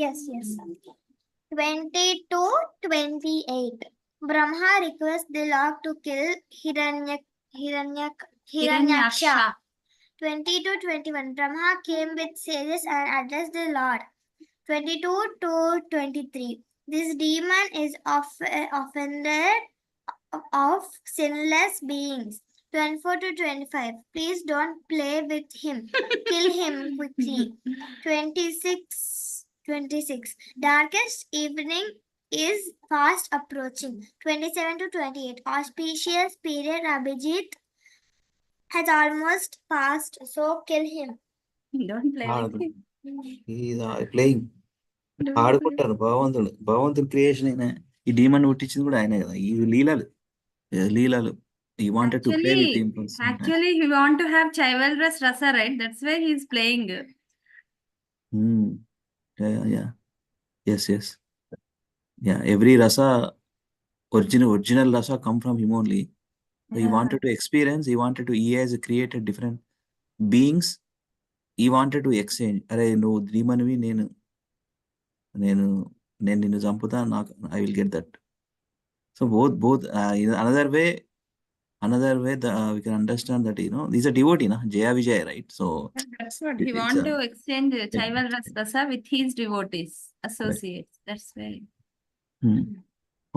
20 to 28. Brahma requests the Lord to kill Hiranyaksha. 20 to 21. Brahma came with sages and addressed the Lord. 22 to 23. This demon is offended of sinless beings. 24 to 25. Please don't play with him. Kill him quickly. 26. Darkest evening is fast approaching. 27 to 28. Auspicious period Abhijit has almost passed, so kill him. Don't play with him. Playing ఆడుకుంటారు భగవంతుడు creation అయినా ఈ demon పుట్టించింది కూడా ఆయనే కదా ఈ లీలలు he wanted to play with him. Actually, he want to have chivalrous rasa, right? That's why he is playing. Yeah. Yes. Yeah, every rasa, original rasa come from him only. So he wanted to experience, he has created different beings. He wanted to exchange. Are no dreamanvi nenu ninnu zamputa నాకు I will get that. So both another way we can understand that these are devotee Jaya Vijay, right? So that's what he want to exchange chivalrous rasa with his devotees associates. Right. That's why.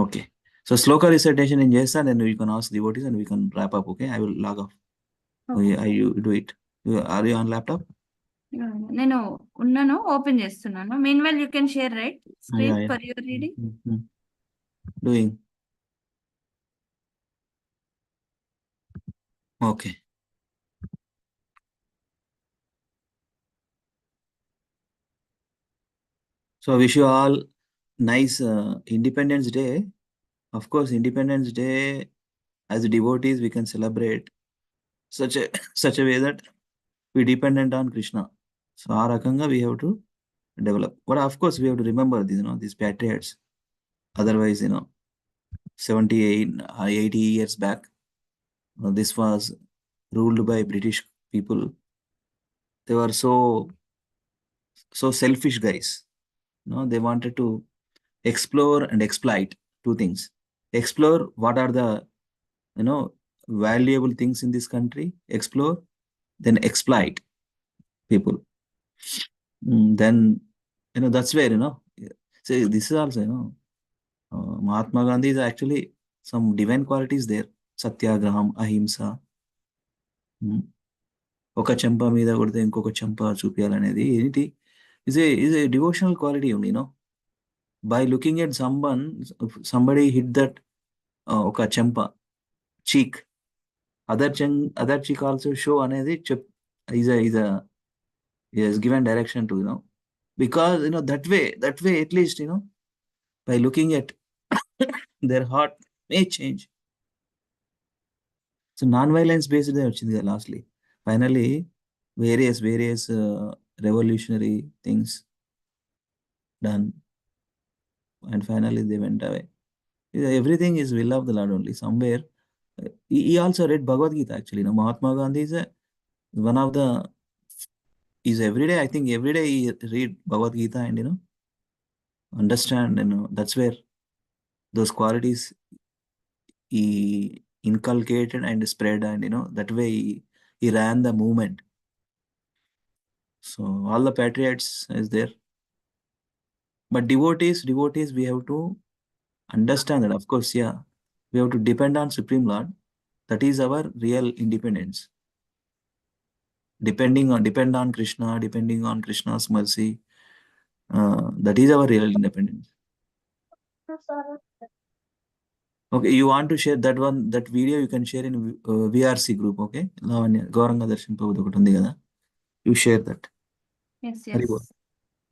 Okay, so sloka recitation in Jesa, then we can ask devotees and we can wrap up. Okay, I will log off. Okay, you do it. Are you on laptop? నేను ఉన్నాను open చేస్తున్నాను. meanwhile you can share, right, screen for your reading. Doing. Okay. So I wish you all nice Independence Day. Of course, Independence Day as devotees we can celebrate such a way that we dependent on Krishna. So our rakanga we have to develop. But of course we have to remember these patriots. Otherwise 78 80 years back this was ruled by British people. They were so selfish guys. They wanted to explore and exploit two things. Explore what are the valuable things in this country, explore, then exploit people. Then that's where so this is also Mahatma Gandhi is actually some divine qualities there. Satyagraham, ahimsa, ఒక చెంప మీద కొడితే ఇంకొక చెంప చూపించాలనేది ఏంటి is a devotional quality only. By looking at somebody hit that oka champa cheek, other cheek also show anedi is has given direction to because that way at least by looking at their heart may change. So non-violence based vachindi lastly Finally, various revolutionary things done, and finally they went away. Everything is will of the Lord only. Somewhere, he also read Bhagavad Gita actually. No, Mahatma Gandhi is one of the is every day. I think every day he read Bhagavad Gita and understand. That's where those qualities he inculcated and spread, and that way he ran the movement. So all the patriots is there, but devotees we have to understand that, of course, yeah, we have to depend on Supreme Lord. That is our real independence. Depend on Krishna, depending on Krishna's mercy, that is our real independence. Okay, you want to share that one, that video you can share in VRC group, okay? Lavanya, Gauranga Darshan Prabhu ఒకటి ఉంది కదా, you share that. Yes, Hari yes. bol.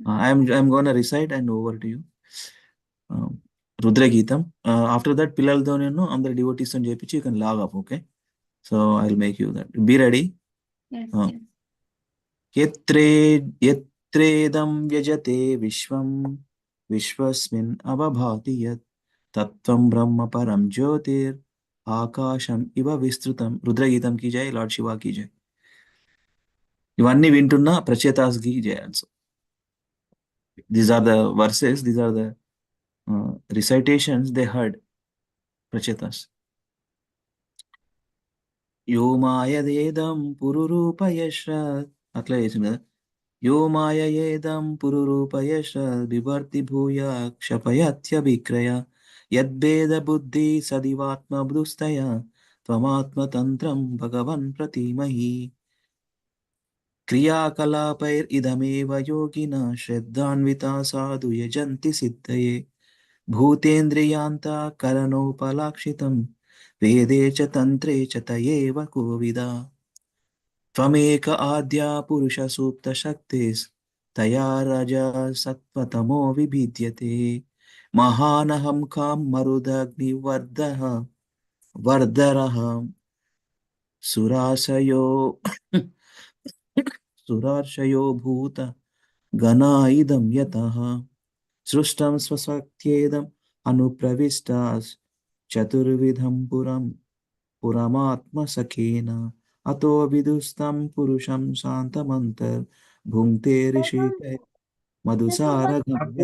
I'm going to recite and over to you. RudraGitam. After that, పిల్లలతో నేను అందరి devotees తో చేపించి you can log off, okay? So I'll make you that. Be ready. Yes, Uh, yes. यत्रेदं व्यजते विश्वं विश्वस्मिन् अवभाति यत् तत्त्वं ब्रह्म परं ज्योतिर् ఆకాశం ఇవ విస్తృతం. రుద్రగీతం की जय, लॉर्ड शिवा की जय. ఇవన్నీ వింటున్న ప్రచేతాస్ की जय also. These are the verses, these are the recitations they heard ప్రచేతాస్. యో మాయదేదం పురురూపయశ్ర, అట్లా చేసింది కదా. यो माययेदं पुरुरूपयश बिभर्ति भूया क्षपयत्यभिक्रय यद्भेदबुद्धि सदिवात्मबुद्धया त्वमात्मतन्त्रं भगवन् प्रतीमहि. क्रियाकलापैरिदमेव योगिनः श्रद्धान्विता साधु यजन्ति सिद्धये भूतेन्द्रियान्तःकरणोपलाक्षितं वेदे च तन्त्रे च तयेव कोविदा. त्वमेक आद्या पुरुषसूक्तशक्तिस्तया रजा सत्त्वतमो विभिद्यते. महानहं कां मरुदग्निवर्धः वर्धरः सुराशयो सुरार्षयो भूत गणा इदं यतः सृष्टं स्वशक्त्येदम् अनुप्रविष्टास् चतुर्विधं पुरमात्मसखेन अतो विदुस्तं पुरुषं शान्तमन्तर् भुङ्क्ते ऋषिते मधुसारगम्य.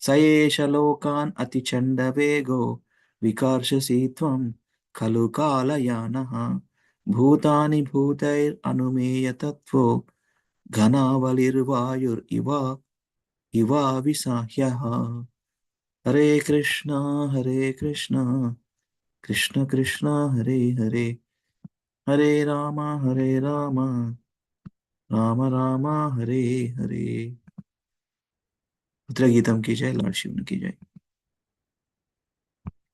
स एष लोकान् अतिचण्डवेगो विकर्षसि त्वं खलु कालयानः भूतानि भूतैरनुमेयतत्त्वो घनावलिर्वायुरिव विसाह्यः. हरे कृष्णा कृष्ण कृष्ण हरे हरे हरे राम राम राम हरे हरे. रुद्रगीतम की जय, लॉर्ड शिव की जय.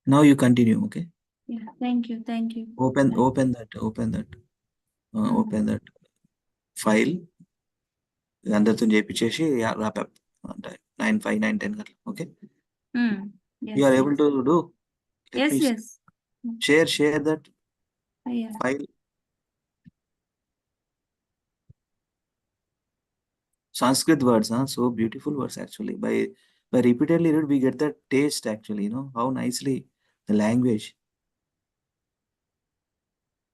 Now you continue, okay? Yeah, thank you. Open that file. అందరితో చేపించేసి wrap up. 9, 5, 9, 10 గంటలు, okay? Yes, You are able to do? Yes, yes. Share that Yeah. file. Sanskrit words, so beautiful words actually. By repeatedly read, we get that taste actually, how nicely the language.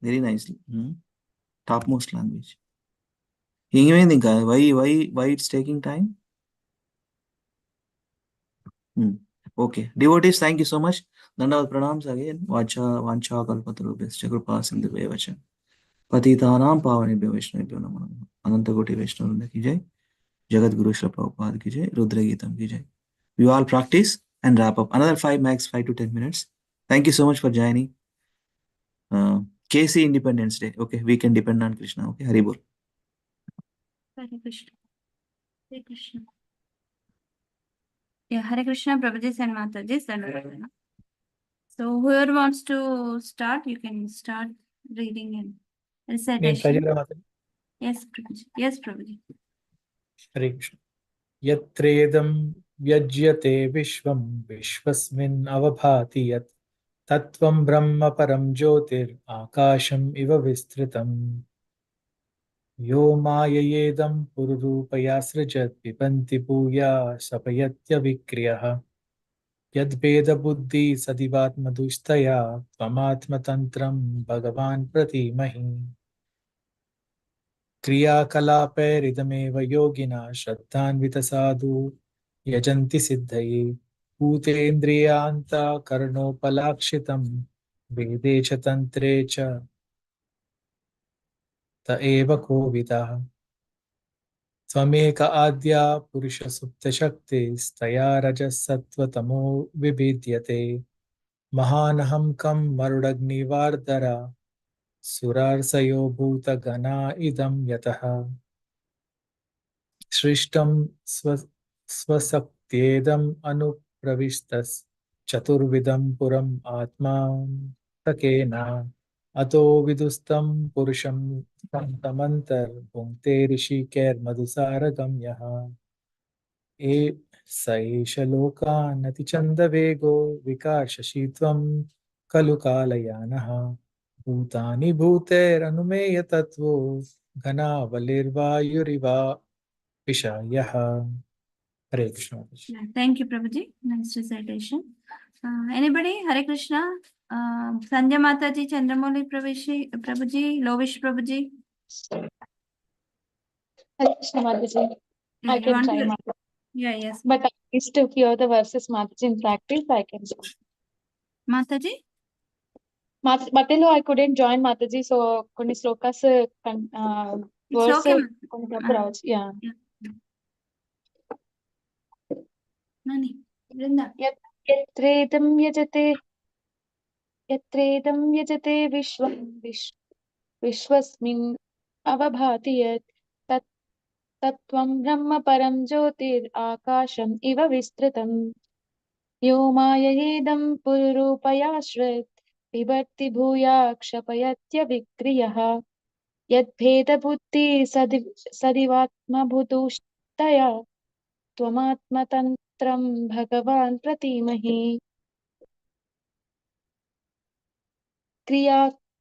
Very nicely. Topmost language. ఇంకేమైంది ఇంకా? why it's taking time? Okay. Devotees, thank you so much. Dandavat pranams again. Vancha kalpatarubhyascha kripa sindhubheva cha पतितानां पावनेभ्यो वैष्णवेभ्यो नमो नमः. अनंत कोटि वैष्णव वृंद की जय. जगत गुरु श्री प्रभुपाद की जय. रुद्र गीतम की जय. We all practice and wrap up. Another 5 to 10 minutes. Thank you so much for joining. KC Independence Day. Okay, we can depend on Krishna. Okay, Hari Bol. Hare Krishna. Hare Krishna. Yeah, Hare Krishna, Prabhuji and Mataji. So whoever wants to start, you can start reading and recitation. Yes, Prabhuji. Yes, Prabhuji. Hare Krishna. Yatredam व्यज्यते विश्वं विश्वस्मिन् अवभाति यत् तत्त्वं ब्रह्म परं ज्योतिराकाशम् इव विस्तृतम् यो माययेदं पुरुरूपया सृजत् पिबन्ति भूया सपयत्यविक्रियः यद्भेदबुद्धि सदिवात्मदुष्टया त्वमात्मतन्त्रं भगवान् प्रतीमहि क्रियाकलापैरिदमेव योगिना श्रद्धान्वितसाधु यजन्ति सिद्धये भूतेन्द्रियान्तःकरणोपलाक्षितं वेदे च तन्त्रे च त एव कोविदः त्वमेक आद्या पुरुषसुप्तशक्तिस्तया रजःसत्त्वतमो विभिद्यते महानहं कं मरुडग्निवार्धरा सुरार्सयो भूतगणा इदं यतः सृष्टं स्वशक्त्येदम् अनुप्रविष्टश्चतुर्विधं पुरम् आत्मान्तकेन अतो विदुस्तं पुरुषं तमन्तर्भुङ्क्ते ऋषिकैर्मधुसारगम्यः ए स एष लोकानतिचन्दवेगो विकार्षसि त्वं खलु कालयानः भूतानि भूतैरनुमेय तत्त्वो घनावलिर्वायुरिवा विषयः हरे Krishna Thank you, Prabhuji. Nice recitation. Anybody? Hare Krishna. Sandhya Mataji, Chandramouli Prabhuji, Lovish Prabhuji. Hare Krishna, Mataji. Yeah, I you can want try, to? Mataji. Yeah, yes. But I used to hear the verses, Mataji, in practice. I can do. Mataji? Matelo, I couldn't join Mataji, so కొన్ని shlokas It's verse okay. కొన్ని తప్పు రావచ్చు. Yeah. Nani? Brinda. यत्रेदं यजते विश्वस्मिन् अवभाति यत् तत्त्वं ब्रह्म परं ज्योतिराकाशम् इव विस्तृतम् यो माययेदं पुरुरूपयाश्रयत् बिभर्ति भूया क्षपयत्यविक्रियः यद्भेदबुद्धि सदिवात्मभूतुष्टया त्वमात्मतन्त्रं भगवान् प्रतीमहि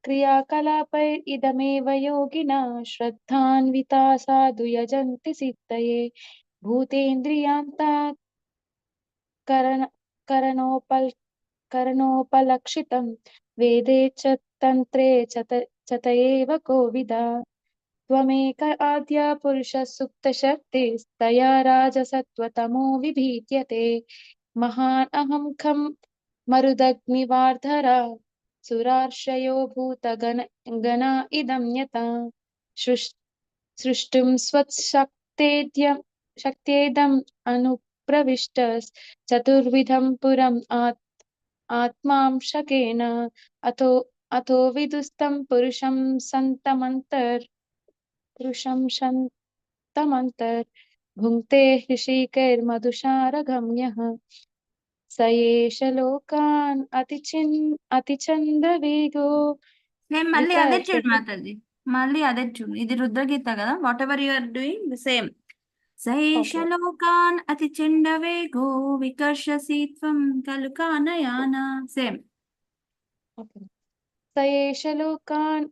क्रियाकलापैरिदमेव योगिना श्रद्धान्विता साधु यजन्ति सिद्धये भूतेन्द्रियान्ता करणोपलक्षितं वेदे च तन्त्रे च त एव कोविदा त्वमेक आद्या पुरुषः सुप्तशक्तिस्तया राजसत्त्वतमो विभीत्यते महान् अहं खं मरुदग्निवार्धरा सुरार्षयो भूतगणा इदं यथा सृष्टुं स्वशक्त्येदम् अनुप्रविष्टश्चतुर्विधं पुरम् आत्मांशकेन अथो विदुस्तं पुरुषं भुङ्क्ते ऋषिकैर्मधुसारगम्यः स एष लोकान् अतिचन्दवेगो Mali అదే చూడు మాతాజీ మళ్ళీ అదే చూడు ఇది రుద్రగీత కదా whatever you are doing the same సైష లోకాన్ అతి చెండవేగో వికర్షసి త్వం ఖలు కానయాన సేమ్ स एष लोकान्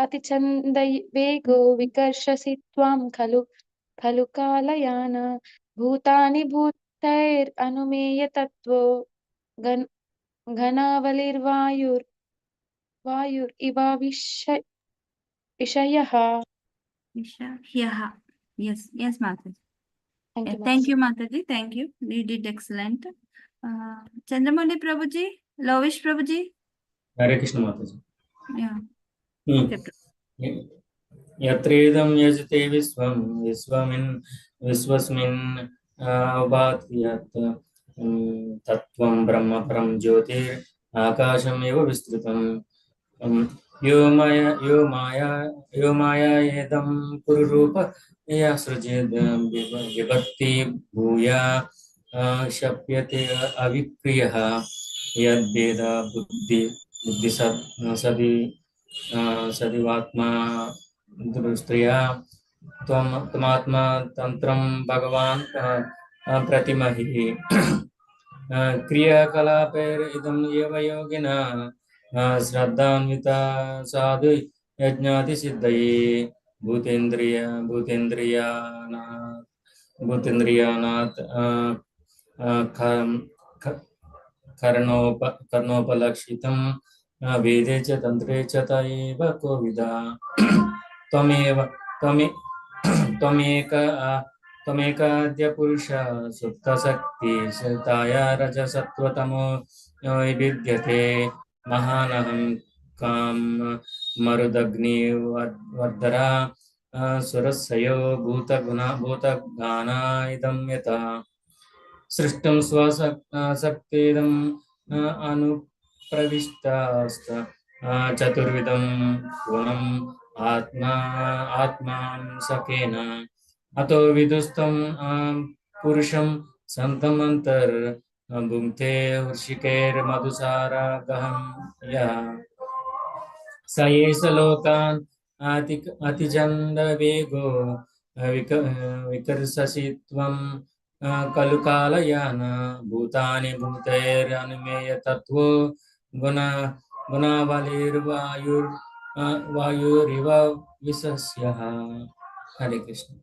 अतिचन्दवेगो विकर्षसि त्वां खलु कालयान भूतानि भूतैरनुमेय तत्त्वो घनावलिर्वायुरिव विषयः yes yes Mataji. Thank you Mataji, thank you, you did excellent. Chandramouli Prabhuji, Lovish Prabhuji. Hare Krishna Mataji. Yeah. यत्रेदं यजते विश्वस्मिन् भाति यत् तत्त्वं ब्रह्म परं ज्योतिर् आकाशमेव विस्तृतम् यो माया एदं पुरुरूप या सृजेद् विभक्ति भूया शप्यते अविक्रियः यद्भेद बुद्धि सदिवात्मा दृष्ट्या त्वमात्मतन्त्रं भगवान् प्रतिमहि क्रियाकलापैरिदम् एव योगिना श्रद्धान्विता साधु यज्ञातिसिद्धये भूतेन्द्रियानात् कर्णोपलक्षितं वेदे च तन्त्रे च त एव कोविदा त्वमेकाद्य पुरुष सुप्तशक्ति सिताया रजसत्त्वतमो विद्यते महानहं काम मरुदग्निवर्धरा सुरस्यो भूतगाना इदं यथा सृष्टं स्वशक्तिदम् अनुप्रविष्टास्त चतुर्विधं गुणम् आत्मां सखेन अतो विदुस्तं पुरुषं सन्तमन्तर् भुङ्क्ते हृषिकैर्मधुसारा गहं यः स एष लोकान् अतिचन्दवेगो विकर्षसि त्वं खलु कालयान भूतानि भूतैरनुमेय तत्त्वो वायुरिव विशस्यः. Hare Krishna.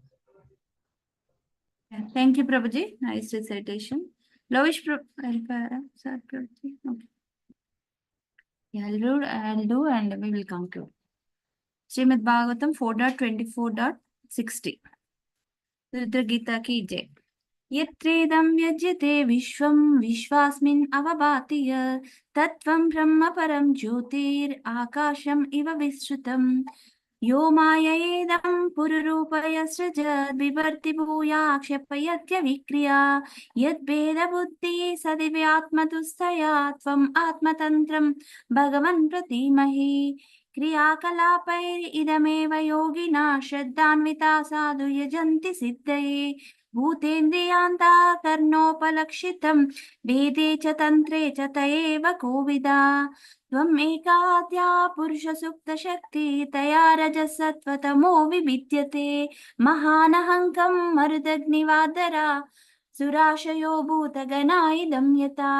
Thank you, Prabhuji. Nice recitation. Lovish Prabhuji. Okay. Yeah, I'll do and we will conclude. Srimad Bhagavatam 4.24.60. RudraGita ki jai. यत्रेदं व्यज्यते विश्वं विश्वास्मिन् अवभाति तत्त्वं ब्रह्म परं ज्योतिराकाशम् इव विश्रुतम् यो मायैदं पुरुरूपयसृजद् बिभर्ति भूया क्षपयत्य विक्रिया यद्भेदबुद्धिः सदिव्यात्मतुस्तया त्वम् आत्मतन्त्रं भगवन् प्रतीमहि क्रियाकलापैरिदमेव योगिना श्रद्धान्विता साधु यजन्ति सिद्धये भूतेन्द्रियान्ता कर्णोपलक्षितं वेदे च तन्त्रे च त एव कोविदा त्वमेकाद्या पुरुषसुप्तशक्ति तया रजसत्त्वतमो विविद्यते महानहङ्कं मरुदग्निवादरा सुराशयो भूतगणा इदं यथा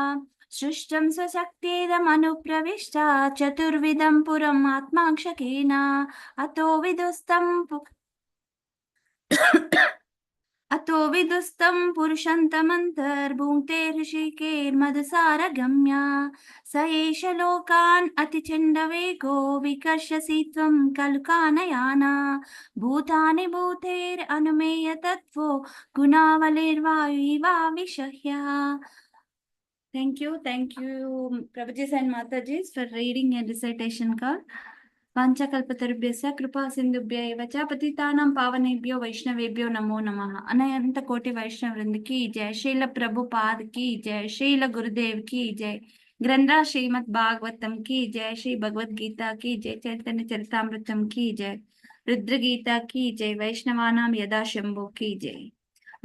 सृष्टं स्वशक्तिदमनुप्रविष्टा चतुर्विधं पुरम् आत्माक्षकेन अतो विदुस्तं पुरुषन्तमन्तर्भुङ्क्ते ऋषिकेर्मधुसारगम्या स एष लोकान् अतिचण्डवेगो विकर्षसि त्वं खलु कानयाना भूतानि भूतैरनुमेय तत्त्वो गुणावलिर्वायुवाविशह्यः. Thank you, Prabhujis and Matajis for reading and recitation card. Panchakalpatarubhyasya कृपा सिंधुभ्य एव च पतितानां पावनेभ्यो वैष्णवेभ्यो नमो नमः. अनंत कोटि वैष्णव वृंद की जय. श्रील प्रभुपाद की जय. श्रील गुरुदेव की जय. ग्रंथराज श्रीमद् भागवतम की जय. श्री भगवद गीता की जय. चैतन्य चरितामृतम की जय. रुद्र गीता की जय. वैष्णवानां यदा शंभो की जय.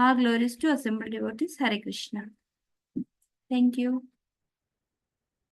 All glories to assembled devotees. Hare Krishna. Thank you.